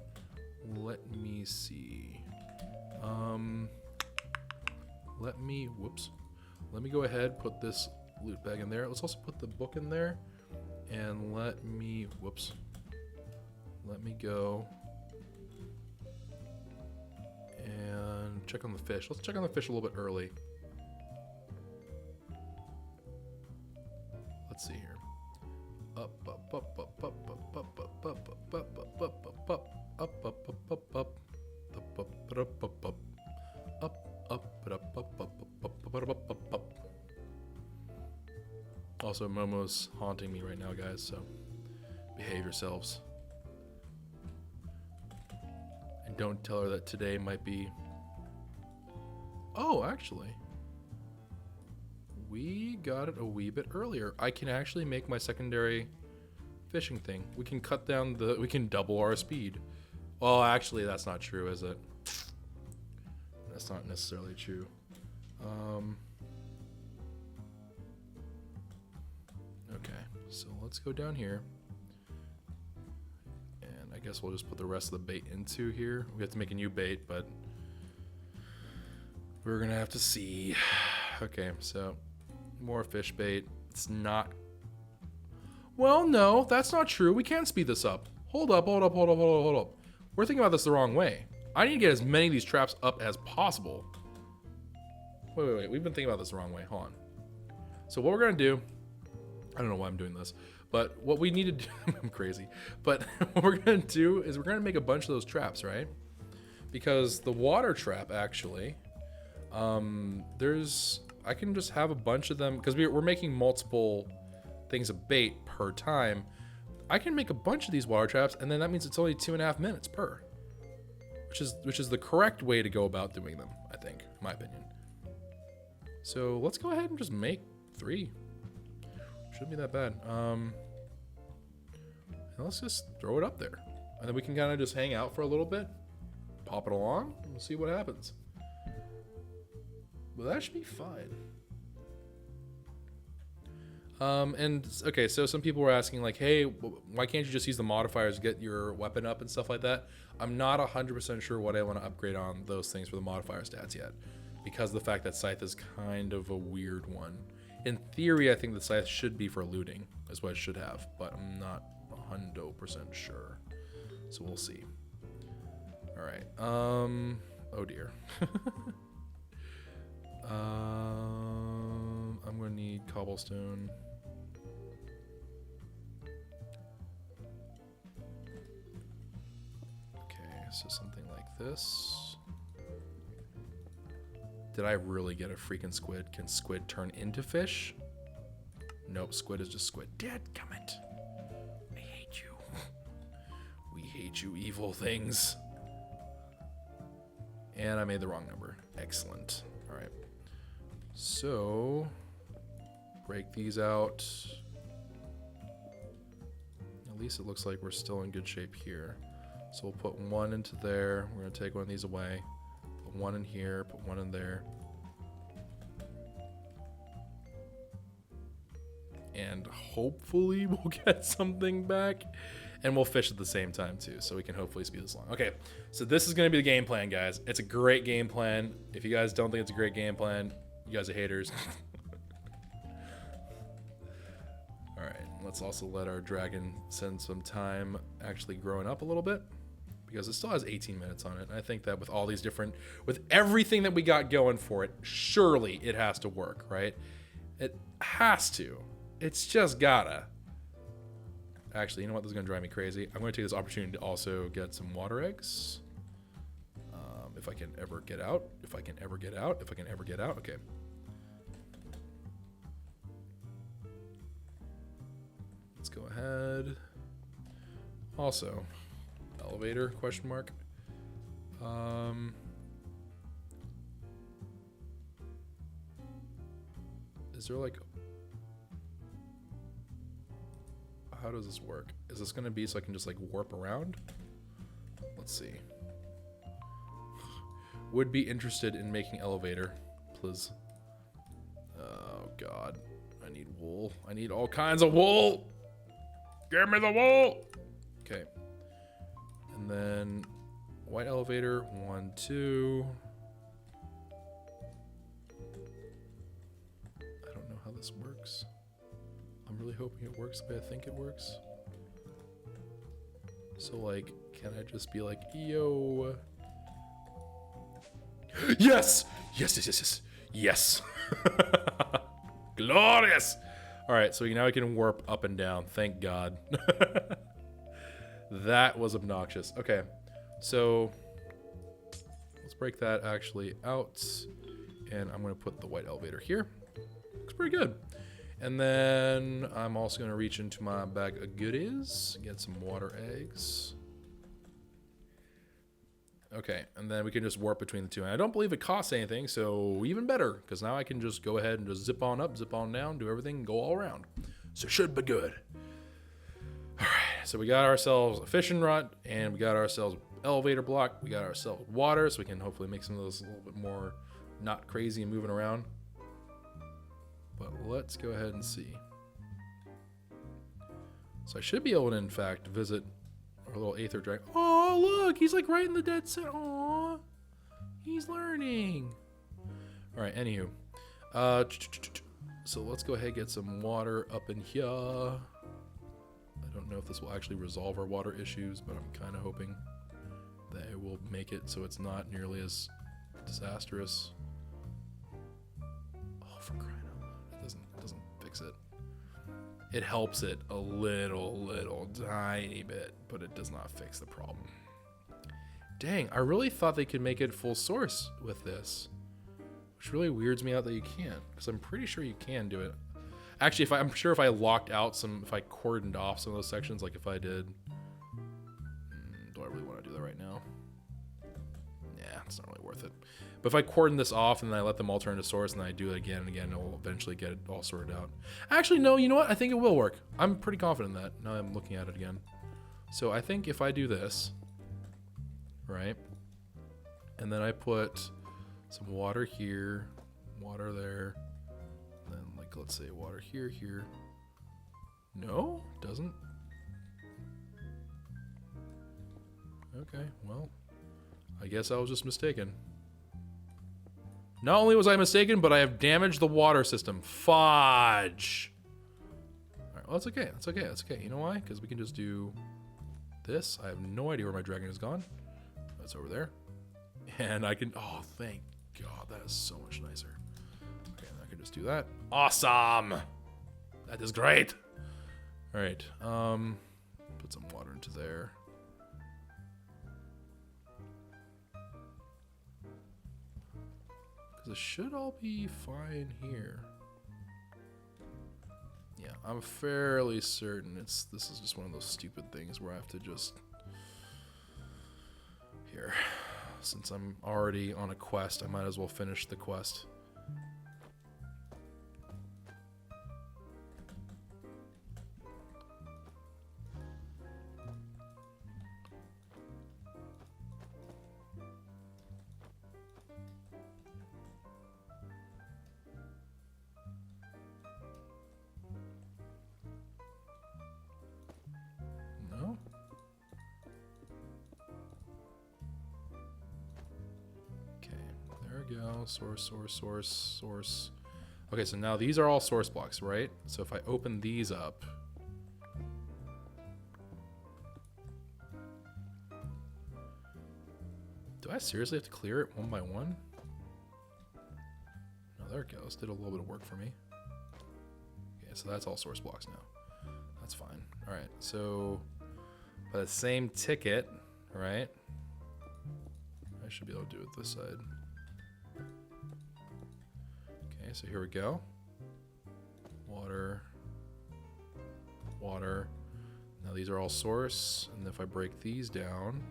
Let me see. Let me go ahead, put this loot bag in there. Let's also put the book in there. And let me go and check on the fish. Let's check on the fish a little bit early. Let's see here. Up. Also, Momo's haunting me right now, guys, so behave yourselves. And don't tell her that today might be... Oh, actually. We got it a wee bit earlier. I can actually make my secondary fishing thing. We can cut down we can double our speed. Well, actually, that's not true, is it? That's not necessarily true. So let's go down here. And I guess we'll just put the rest of the bait into here. We have to make a new bait, but we're gonna have to see. Okay, so more fish bait. It's not. Well, no, that's not true. We can speed this up. Hold up. We're thinking about this the wrong way. I need to get as many of these traps up as possible. Wait. We've been thinking about this the wrong way. Hold on. So what we're gonna do, I don't know why I'm doing this, but what we need to do, I'm crazy, but what we're gonna do is we're gonna make a bunch of those traps, right? Because the water trap actually, I can just have a bunch of them, because we're making multiple things of bait per time. I can make a bunch of these water traps, and then that means it's only 2.5 minutes per, which is the correct way to go about doing them, I think, in my opinion. So let's go ahead and just make 3. Shouldn't be that bad. And let's just throw it up there, and then we can kind of just hang out for a little bit, pop it along, and we'll see what happens. Well, that should be fine. And okay, so some people were asking like, hey, why can't you just use the modifiers to get your weapon up and stuff like that? I'm not 100% sure what I want to upgrade on those things for the modifier stats yet, because of the fact that scythe is kind of a weird one. In theory, I think the scythe should be for looting, is what it should have, but I'm not 100% sure. So we'll see. All right. Oh dear. I'm gonna need cobblestone. Okay, so something like this. Did I really get a freaking squid? Can squid turn into fish? Nope, squid is just squid. Dadgummit. I hate you. We hate you, evil things. And I made the wrong number. Excellent. All right. So, break these out. At least it looks like we're still in good shape here. So we'll put 1 into there. We're going to take one of these away. Put 1 in here. Put 1 in there. And hopefully we'll get something back. And we'll fish at the same time too, so we can hopefully speed this along. Okay, so this is going to be the game plan, guys. It's a great game plan. If you guys don't think it's a great game plan, you guys are haters. All right, let's also let our dragon spend some time actually growing up a little bit, because it still has 18 minutes on it. And I think that with all these different, with everything that we got going for it, surely it has to work, right? It has to. It's just gotta. Actually, you know what? This is going to drive me crazy. I'm going to take this opportunity to also get some water eggs. If I can ever get out. If I can ever get out. If I can ever get out. Okay. Let's go ahead. Also, elevator, question mark. Is there like... How does this work? Is this going to be so I can just like warp around? Let's see. Would be interested in making elevator, please. Oh God, I need wool. I need all kinds of wool. Give me the wool. Okay. And then white elevator, 1, 2. I don't know how this works. I'm really hoping it works the way I think it works. So like, can I just be like, yo? Yes! Yes! Glorious! Alright, so now I can warp up and down. Thank God. That was obnoxious. Okay, so let's break that actually out. And I'm going to put the white elevator here. Looks pretty good. And then I'm also going to reach into my bag of goodies, get some water eggs. Okay, and then we can just warp between the two. And I don't believe it costs anything, so even better, because now I can just go ahead and just zip on up, zip on down, do everything, go all around. So should be good. All right, so we got ourselves a fishing rod, and we got ourselves an elevator block. We got ourselves water, so we can hopefully make some of those a little bit more not crazy and moving around. But let's go ahead and see. So I should be able to, in fact, visit our little Aether Dragon. Oh, look! He's like right in the dead center. Aw! He's learning. Alright, anywho. So let's go ahead and get some water up in here. I don't know if this will actually resolve our water issues, but I'm kind of hoping that it will make it so it's not nearly as disastrous. Oh, for crying out loud. It doesn't fix it. It helps it a little tiny bit, but it does not fix the problem. Dang, I really thought they could make it full source with this. Which really weirds me out that you can't, because I'm pretty sure you can do it. Actually, I'm sure if I locked out if I cordoned off some of those sections, like if I did... do I really want to do that right now? Yeah, it's not really worth it. But if I cordon this off and then I let them all turn to source and then I do it again and again, it'll eventually get it all sorted out. Actually, no, you know what? I think it will work. I'm pretty confident in that. Now I'm looking at it again. So I think if I do this, right, and then I put some water here, water there, and then like let's say water here, here. No, doesn't. Okay, well, I guess I was just mistaken. Not only was I mistaken, but I have damaged the water system. Fudge. All right, well, that's okay. That's okay. That's okay. You know why? Because we can just do this. I have no idea where my dragon has gone. That's over there. And I can... Oh, thank God. That is so much nicer. Okay, I can just do that. Awesome. That is great. All right. Put some water into there. Because it should all be fine here. Yeah, I'm fairly certain this is just one of those stupid things where I have to just... Here. Since I'm already on a quest, I might as well finish the quest. No? Okay, there we go. Source. Okay, so now these are all source blocks, right? So if I open these up, do I seriously have to clear it one by one? No, there it goes. Did a little bit of work for me. Okay, so that's all source blocks now. That's fine. All right, so by the same ticket, right? I should be able to do it this side. Okay, so here we go. Water. Water. Now these are all source, and if I break these down,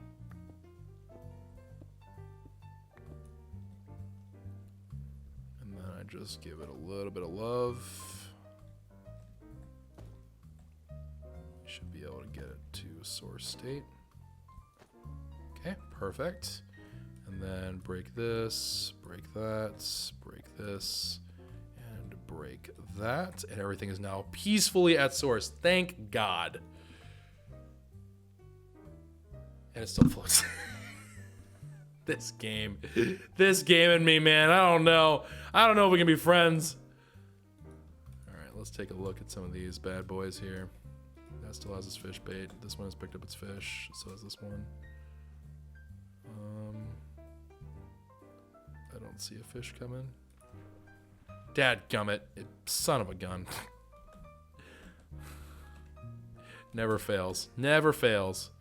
and then I just give it a little bit of love, we should be able to get it to source state. Okay, perfect. And then break this, break that, break this, and break that. And everything is now peacefully at source. Thank God. And it still floats. This game and me, man. I don't know if we can be friends. All right, let's take a look at some of these bad boys here. That still has its fish bait. This one has picked up its fish. So has this one. I don't see a fish coming. Dadgummit, son of a gun. Never fails. Never fails.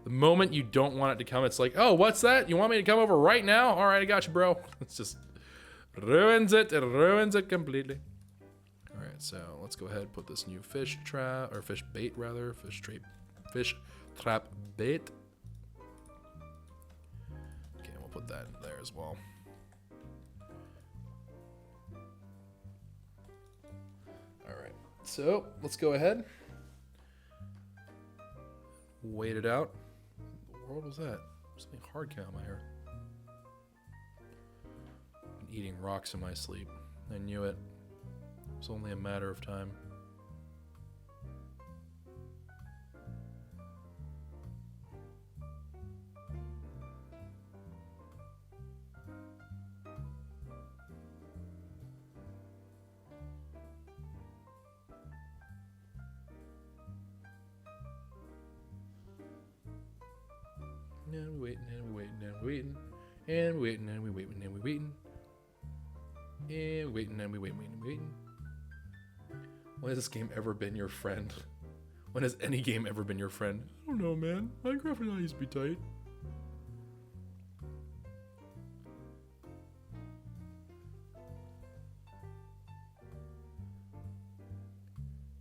The moment you don't want it to come, it's like, oh, what's that? You want me to come over right now? All right, I got you, bro. It's just ruins it. It ruins it completely. All right, so let's go ahead and put this new fish trap, or fish bait rather, fish trap bait. Okay, we'll put that in there as well. All right, so let's go ahead. Wait it out. What the world was that? Something hard came out of my hair. Been eating rocks in my sleep. I knew it. It was only a matter of time. and we waiting and we waiting and we waiting and we waiting and we waiting and we waiting and we waiting and we waiting and we waiting. When has this game ever been your friend? When has any game ever been your friend? I don't know, man. Minecraft and I used to be tight.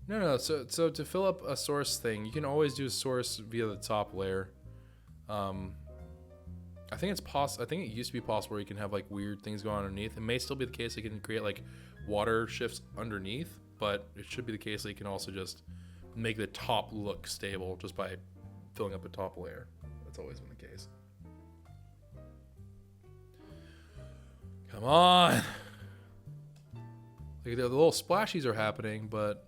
No. So to fill up a source thing, you can always do a source via the top layer. I think I think it used to be possible where you can have like weird things going on underneath. It may still be the case you can create like water shifts underneath, but it should be the case that you can also just make the top look stable just by filling up the top layer. That's always been the case. Come on. Like the little splashies are happening, but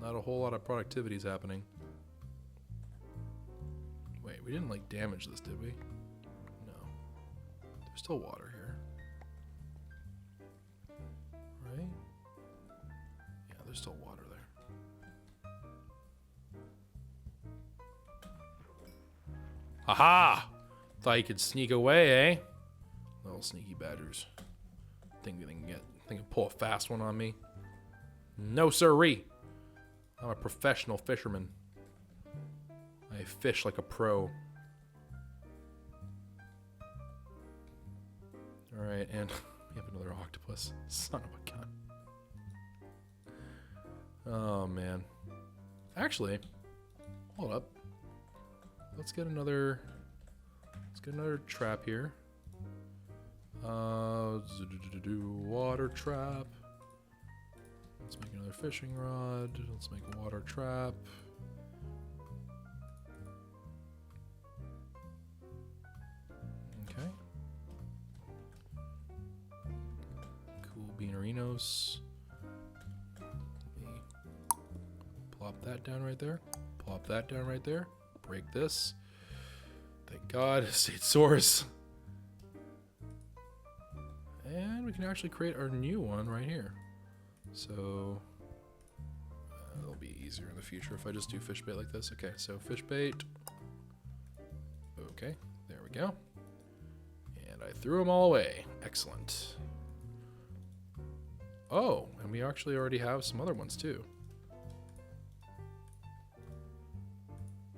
not a whole lot of productivity is happening. Wait, we didn't like damage this, did we? No. There's still water here. Right? Yeah, there's still water there. Aha! Thought you could sneak away, eh? Little sneaky badgers. Think they can pull a fast one on me? No sirree! I'm a professional fisherman. I fish like a pro. Alright, and we have another octopus. Son of a gun. Oh, man. Actually, hold up. Let's get another trap here. Water trap. Let's make another fishing rod. Let's make a water trap. Okay. Cool beanerinos. Let me plop that down right there. Plop that down right there. Break this. Thank God. State source. And we can actually create our new one right here. So it'll be easier in the future if I just do fish bait like this. Okay, so fish bait. Okay, there we go. And I threw them all away. Excellent. Oh, and we actually already have some other ones too.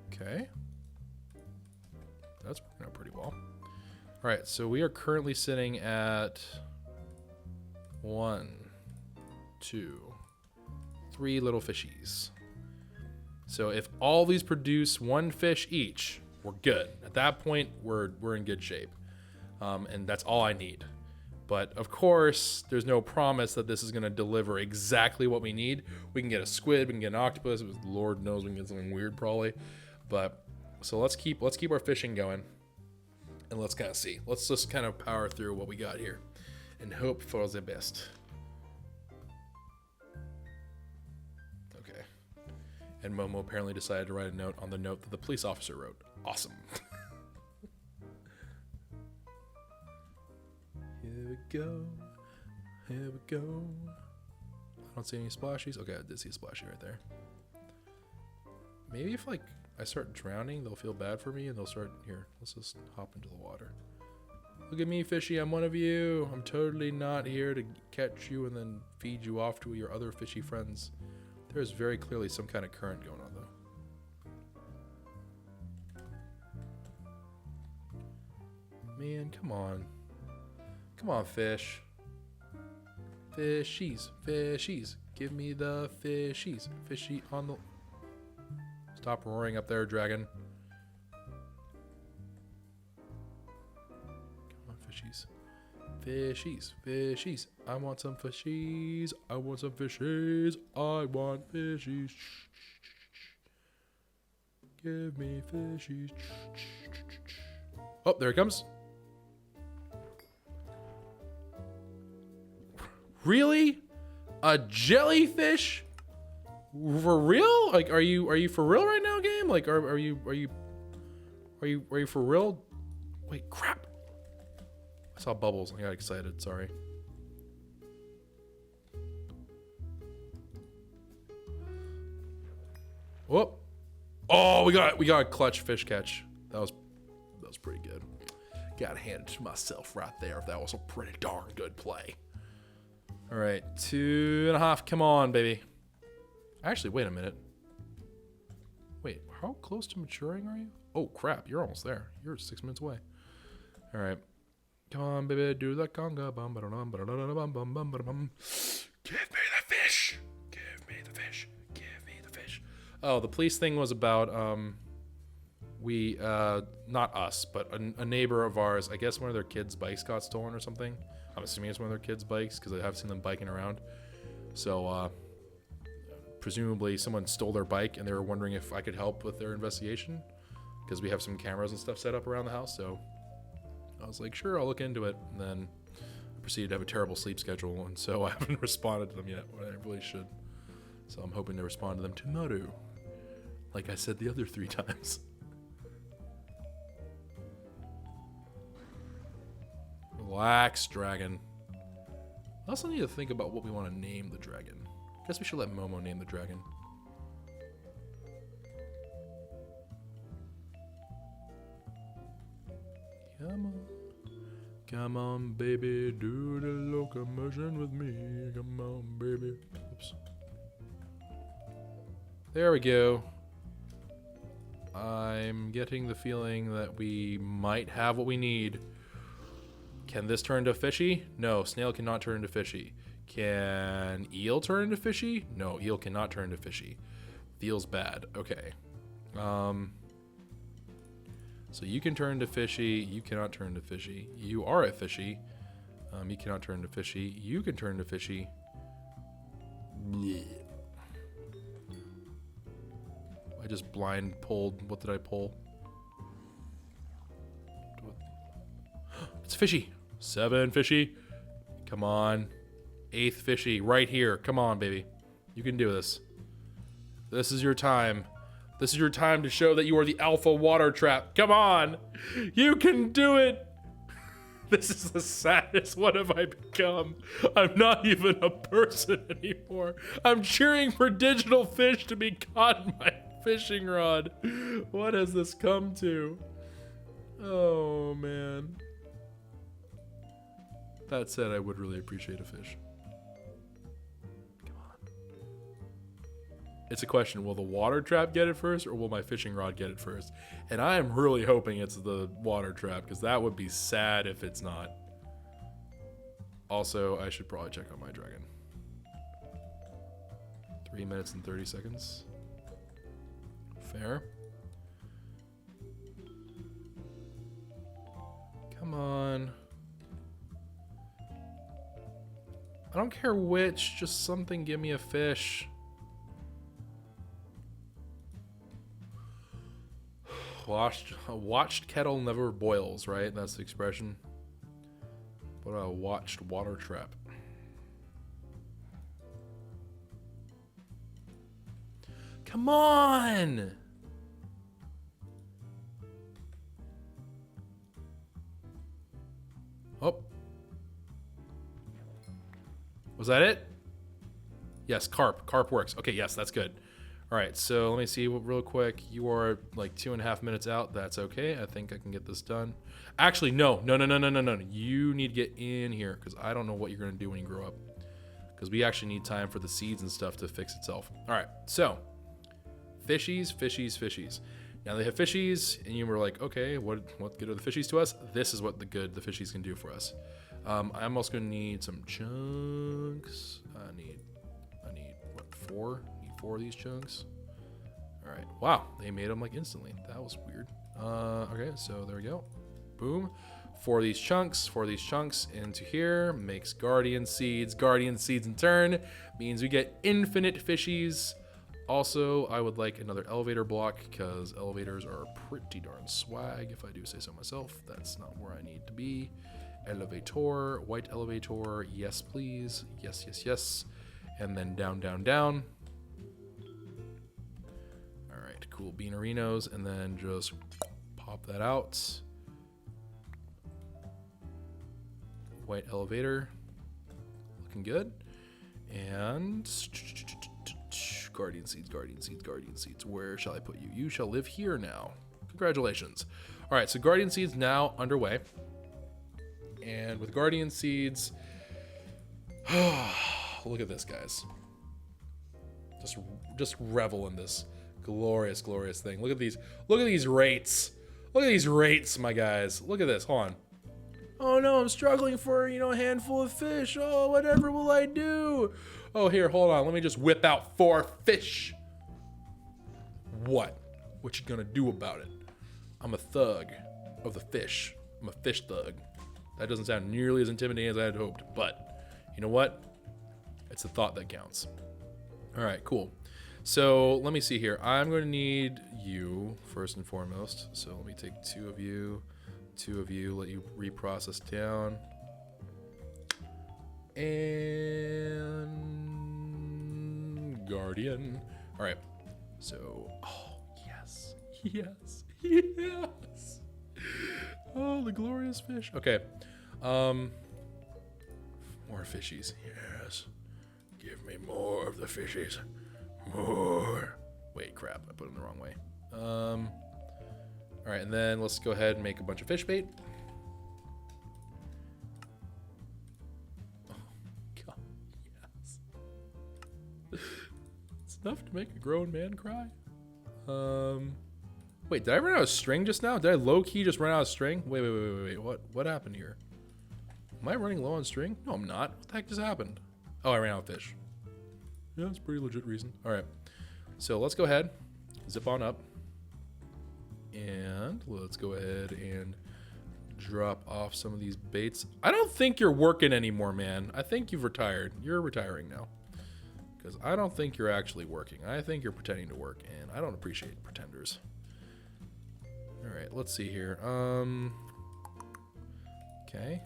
Okay. That's working out pretty well. All right, so we are currently sitting at 1, 2, 3 little fishies. So if all these produce 1 fish each, we're good. At that point, we're in good shape. And that's all I need. But of course, there's no promise that this is going to deliver exactly what we need. We can get a squid, we can get an octopus. Lord knows we can get something weird probably. But so let's keep our fishing going. And let's kind of see. Let's just kind of power through what we got here and hope for the best. Okay. And Momo apparently decided to write a note on the note that the police officer wrote. Awesome. Here we go. Here we go. I don't see any splashies. Okay, I did see a splashy right there. Maybe if like I start drowning, they'll feel bad for me and they'll start, here, let's just hop into the water. Look at me, fishy, I'm one of you. I'm totally not here to catch you and then feed you off to your other fishy friends. There's very clearly some kind of current going on though. Man, come on. Come on, fish. Fishies, fishies. Give me the fishies. Fishy on the... Stop roaring up there, dragon. Come on, fishies. Fishies, fishies. I want some fishies. I want some fishies. I want fishies. Give me fishies. Oh, there it comes. Really? A jellyfish? For real? Like, are you for real right now, game? Like, are you for real? Wait, crap! I saw bubbles. I got excited. Sorry. Whoop! Oh, we got a clutch fish catch. That pretty good. Gotta hand it to myself right there. That was a pretty darn good play. All right, 2.5. Come on, baby. Actually, wait a minute. Wait, how close to maturing are you? Oh, crap. You're almost there. You're 6 minutes away. All right. Come on, baby. Do the conga. Give me the fish. Give me the fish. Give me the fish. Oh, the police thing was about, not us, but a neighbor of ours, I guess one of their kids' bikes got stolen or something. I'm assuming it's one of their kids' bikes because I have seen them biking around. So, presumably someone stole their bike and they were wondering if I could help with their investigation because we have some cameras and stuff set up around the house. So I was like, sure, I'll look into it. And then I proceeded to have a terrible sleep schedule. And so I haven't responded to them yet, but I really should. So I'm hoping to respond to them tomorrow, like I said the other 3 times. Relax, dragon. I also need to think about what we want to name the dragon. I guess we should let Momo name the dragon. Come on. Come on, baby. Do the locomotion with me. Come on, baby. Oops. There we go. I'm getting the feeling that we might have what we need. Can this turn into fishy? No, snail cannot turn into fishy. Can eel turn into fishy? No, eel cannot turn into fishy. Eel's bad. Okay. So you can turn into fishy. You cannot turn into fishy. You are a fishy. You cannot turn into fishy. You can turn into fishy. Blech. I just blind pulled. What did I pull? It's fishy. 7 fishy. Come on. 8th fishy. Right here. Come on, baby. You can do this. This is your time. This is your time to show that you are the alpha water trap. Come on. You can do it. This is the saddest. What have I become? I'm not even a person anymore. I'm cheering for digital fish to be caught in my fishing rod. What has this come to? Oh, man. That said, I would really appreciate a fish. Come on. It's a question, will the water trap get it first or will my fishing rod get it first? And I am really hoping it's the water trap because that would be sad if it's not. Also, I should probably check on my dragon. 3 minutes and 30 seconds. Fair. Come on. I don't care which, just something, give me a fish. Watched kettle never boils, right? That's the expression. What a watched water trap. Come on! Oh. Was that it? Yes, carp. Carp works. Okay, yes, that's good. All right, so let me see real quick. You are like 2.5 minutes out. That's okay. I think I can get this done. Actually, no. You need to get in here because I don't know what you're going to do when you grow up. Because we actually need time for the seeds and stuff to fix itself. All right, so fishies. Now they have fishies, and you were like, okay, what good are the fishies to us? This is what the fishies can do for us. I'm also gonna need some chunks. I need what, 4? Need 4 of these chunks. All right. Wow, they made them like instantly. That was weird. Okay, so there we go. Boom. 4 of these chunks into here makes guardian seeds. Guardian seeds in turn means we get infinite fishies. Also, I would like another elevator block because elevators are pretty darn swag, if I do say so myself. That's not where I need to be. Elevator, white elevator, yes please, yes. And then down. All right, cool beanerinos, and then just pop that out. White elevator, looking good. And guardian seeds. Where shall I put you? You shall live here now. Congratulations. All right, so Guardian Seeds now underway. And with Guardian Seeds, look at this, guys. Just revel in this glorious, glorious thing. Look at these rates. Look at these rates, my guys. Look at this. Hold on. Oh no, I'm struggling for, a handful of fish. Oh, whatever will I do? Oh, here, hold on. Let me just whip out 4 fish. What? What you gonna do about it? I'm a thug of the fish. I'm a fish thug. That doesn't sound nearly as intimidating as I had hoped, but you know what? It's the thought that counts. All right, cool. So let me see here. I'm going to need you first and foremost. So let me take 2 of you, let you reprocess down. And Guardian. All right. So, oh, yes. Oh, the glorious fish. Okay. More fishies. Yes. Give me more of the fishies. More. Wait, crap. I put them the wrong way. All right, and then let's go ahead and make a bunch of fish bait. Oh, God. Yes. It's enough to make a grown man cry. Wait, did I run out of string just now? Did I low-key just run out of string? Wait. What happened here? Am I running low on string? No, I'm not. What the heck just happened? Oh, I ran out of fish. Yeah, that's a pretty legit reason. All right. So let's go ahead, zip on up, and let's go ahead and drop off some of these baits. I don't think you're working anymore, man. I think you've retired. You're retiring now. Because I don't think you're actually working. I think you're pretending to work, and I don't appreciate pretenders. All right, let's see here. Okay.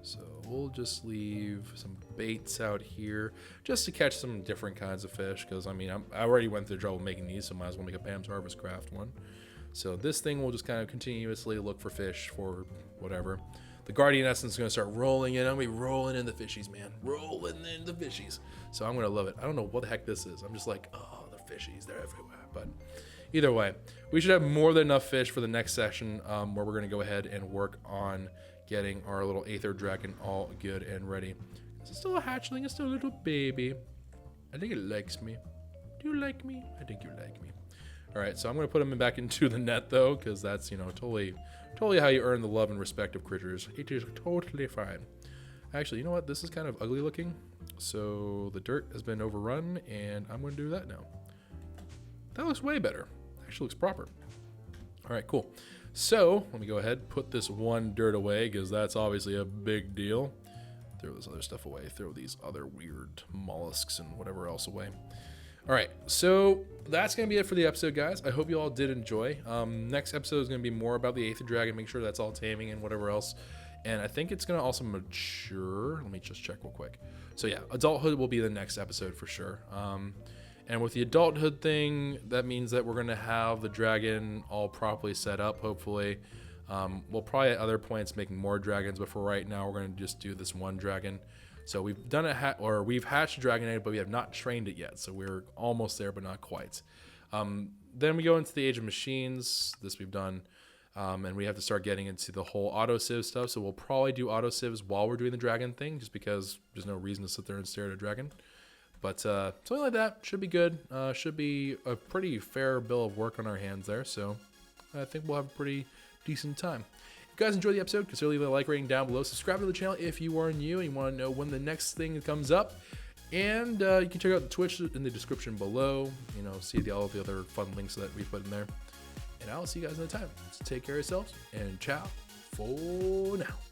So we'll just leave some baits out here just to catch some different kinds of fish. Because, I mean, I already went through the trouble making these, so might as well make a Pam's Harvest Craft one. So this thing will just kind of continuously look for fish for whatever. The Guardian Essence is going to start rolling in. I'm going to be rolling in the fishies, man. Rolling in the fishies. So I'm going to love it. I don't know what the heck this is. I'm just like, oh, the fishies, they're everywhere. But either way, we should have more than enough fish for the next session where we're going to go ahead and work on getting our little Aether Dragon all good and ready. It's still a hatchling. It's still a little baby. I think it likes me. Do you like me? I think you like me. All right, so I'm going to put him back into the net, though, because that's, totally how you earn the love and respect of critters. It is totally fine. Actually, you know what? This is kind of ugly looking. So the dirt has been overrun, and I'm going to do that now. That looks way better. Actually looks proper. All right, cool. So let me go ahead, put this one dirt away, because that's obviously a big deal. Throw this other stuff away. Throw these other weird mollusks and whatever else away. All right, so that's going to be it for the episode, guys. I hope you all did enjoy. Next episode is going to be more about the Aether Dragon, make sure that's all taming and whatever else. And I think it's going to also mature. Let me just check real quick. So yeah, adulthood will be the next episode for sure. And with the adulthood thing, that means that we're going to have the dragon all properly set up, hopefully. We'll probably at other points make more dragons, but for right now, we're going to just do this one dragon. So we've done we've hatched a dragon egg, but we have not trained it yet. So we're almost there, but not quite. Then we go into the Age of Machines. This we've done. And we have to start getting into the whole auto civ stuff. So we'll probably do auto civs while we're doing the dragon thing, just because there's no reason to sit there and stare at a dragon. But something like that should be good. Should be a pretty fair bill of work on our hands there. So I think we'll have a pretty decent time. If you guys enjoyed the episode, consider leaving a like rating down below. Subscribe to the channel if you are new and you want to know when the next thing comes up. And you can check out the Twitch in the description below. See all of the other fun links that we put in there. And I'll see you guys another time. So take care of yourselves, and ciao for now.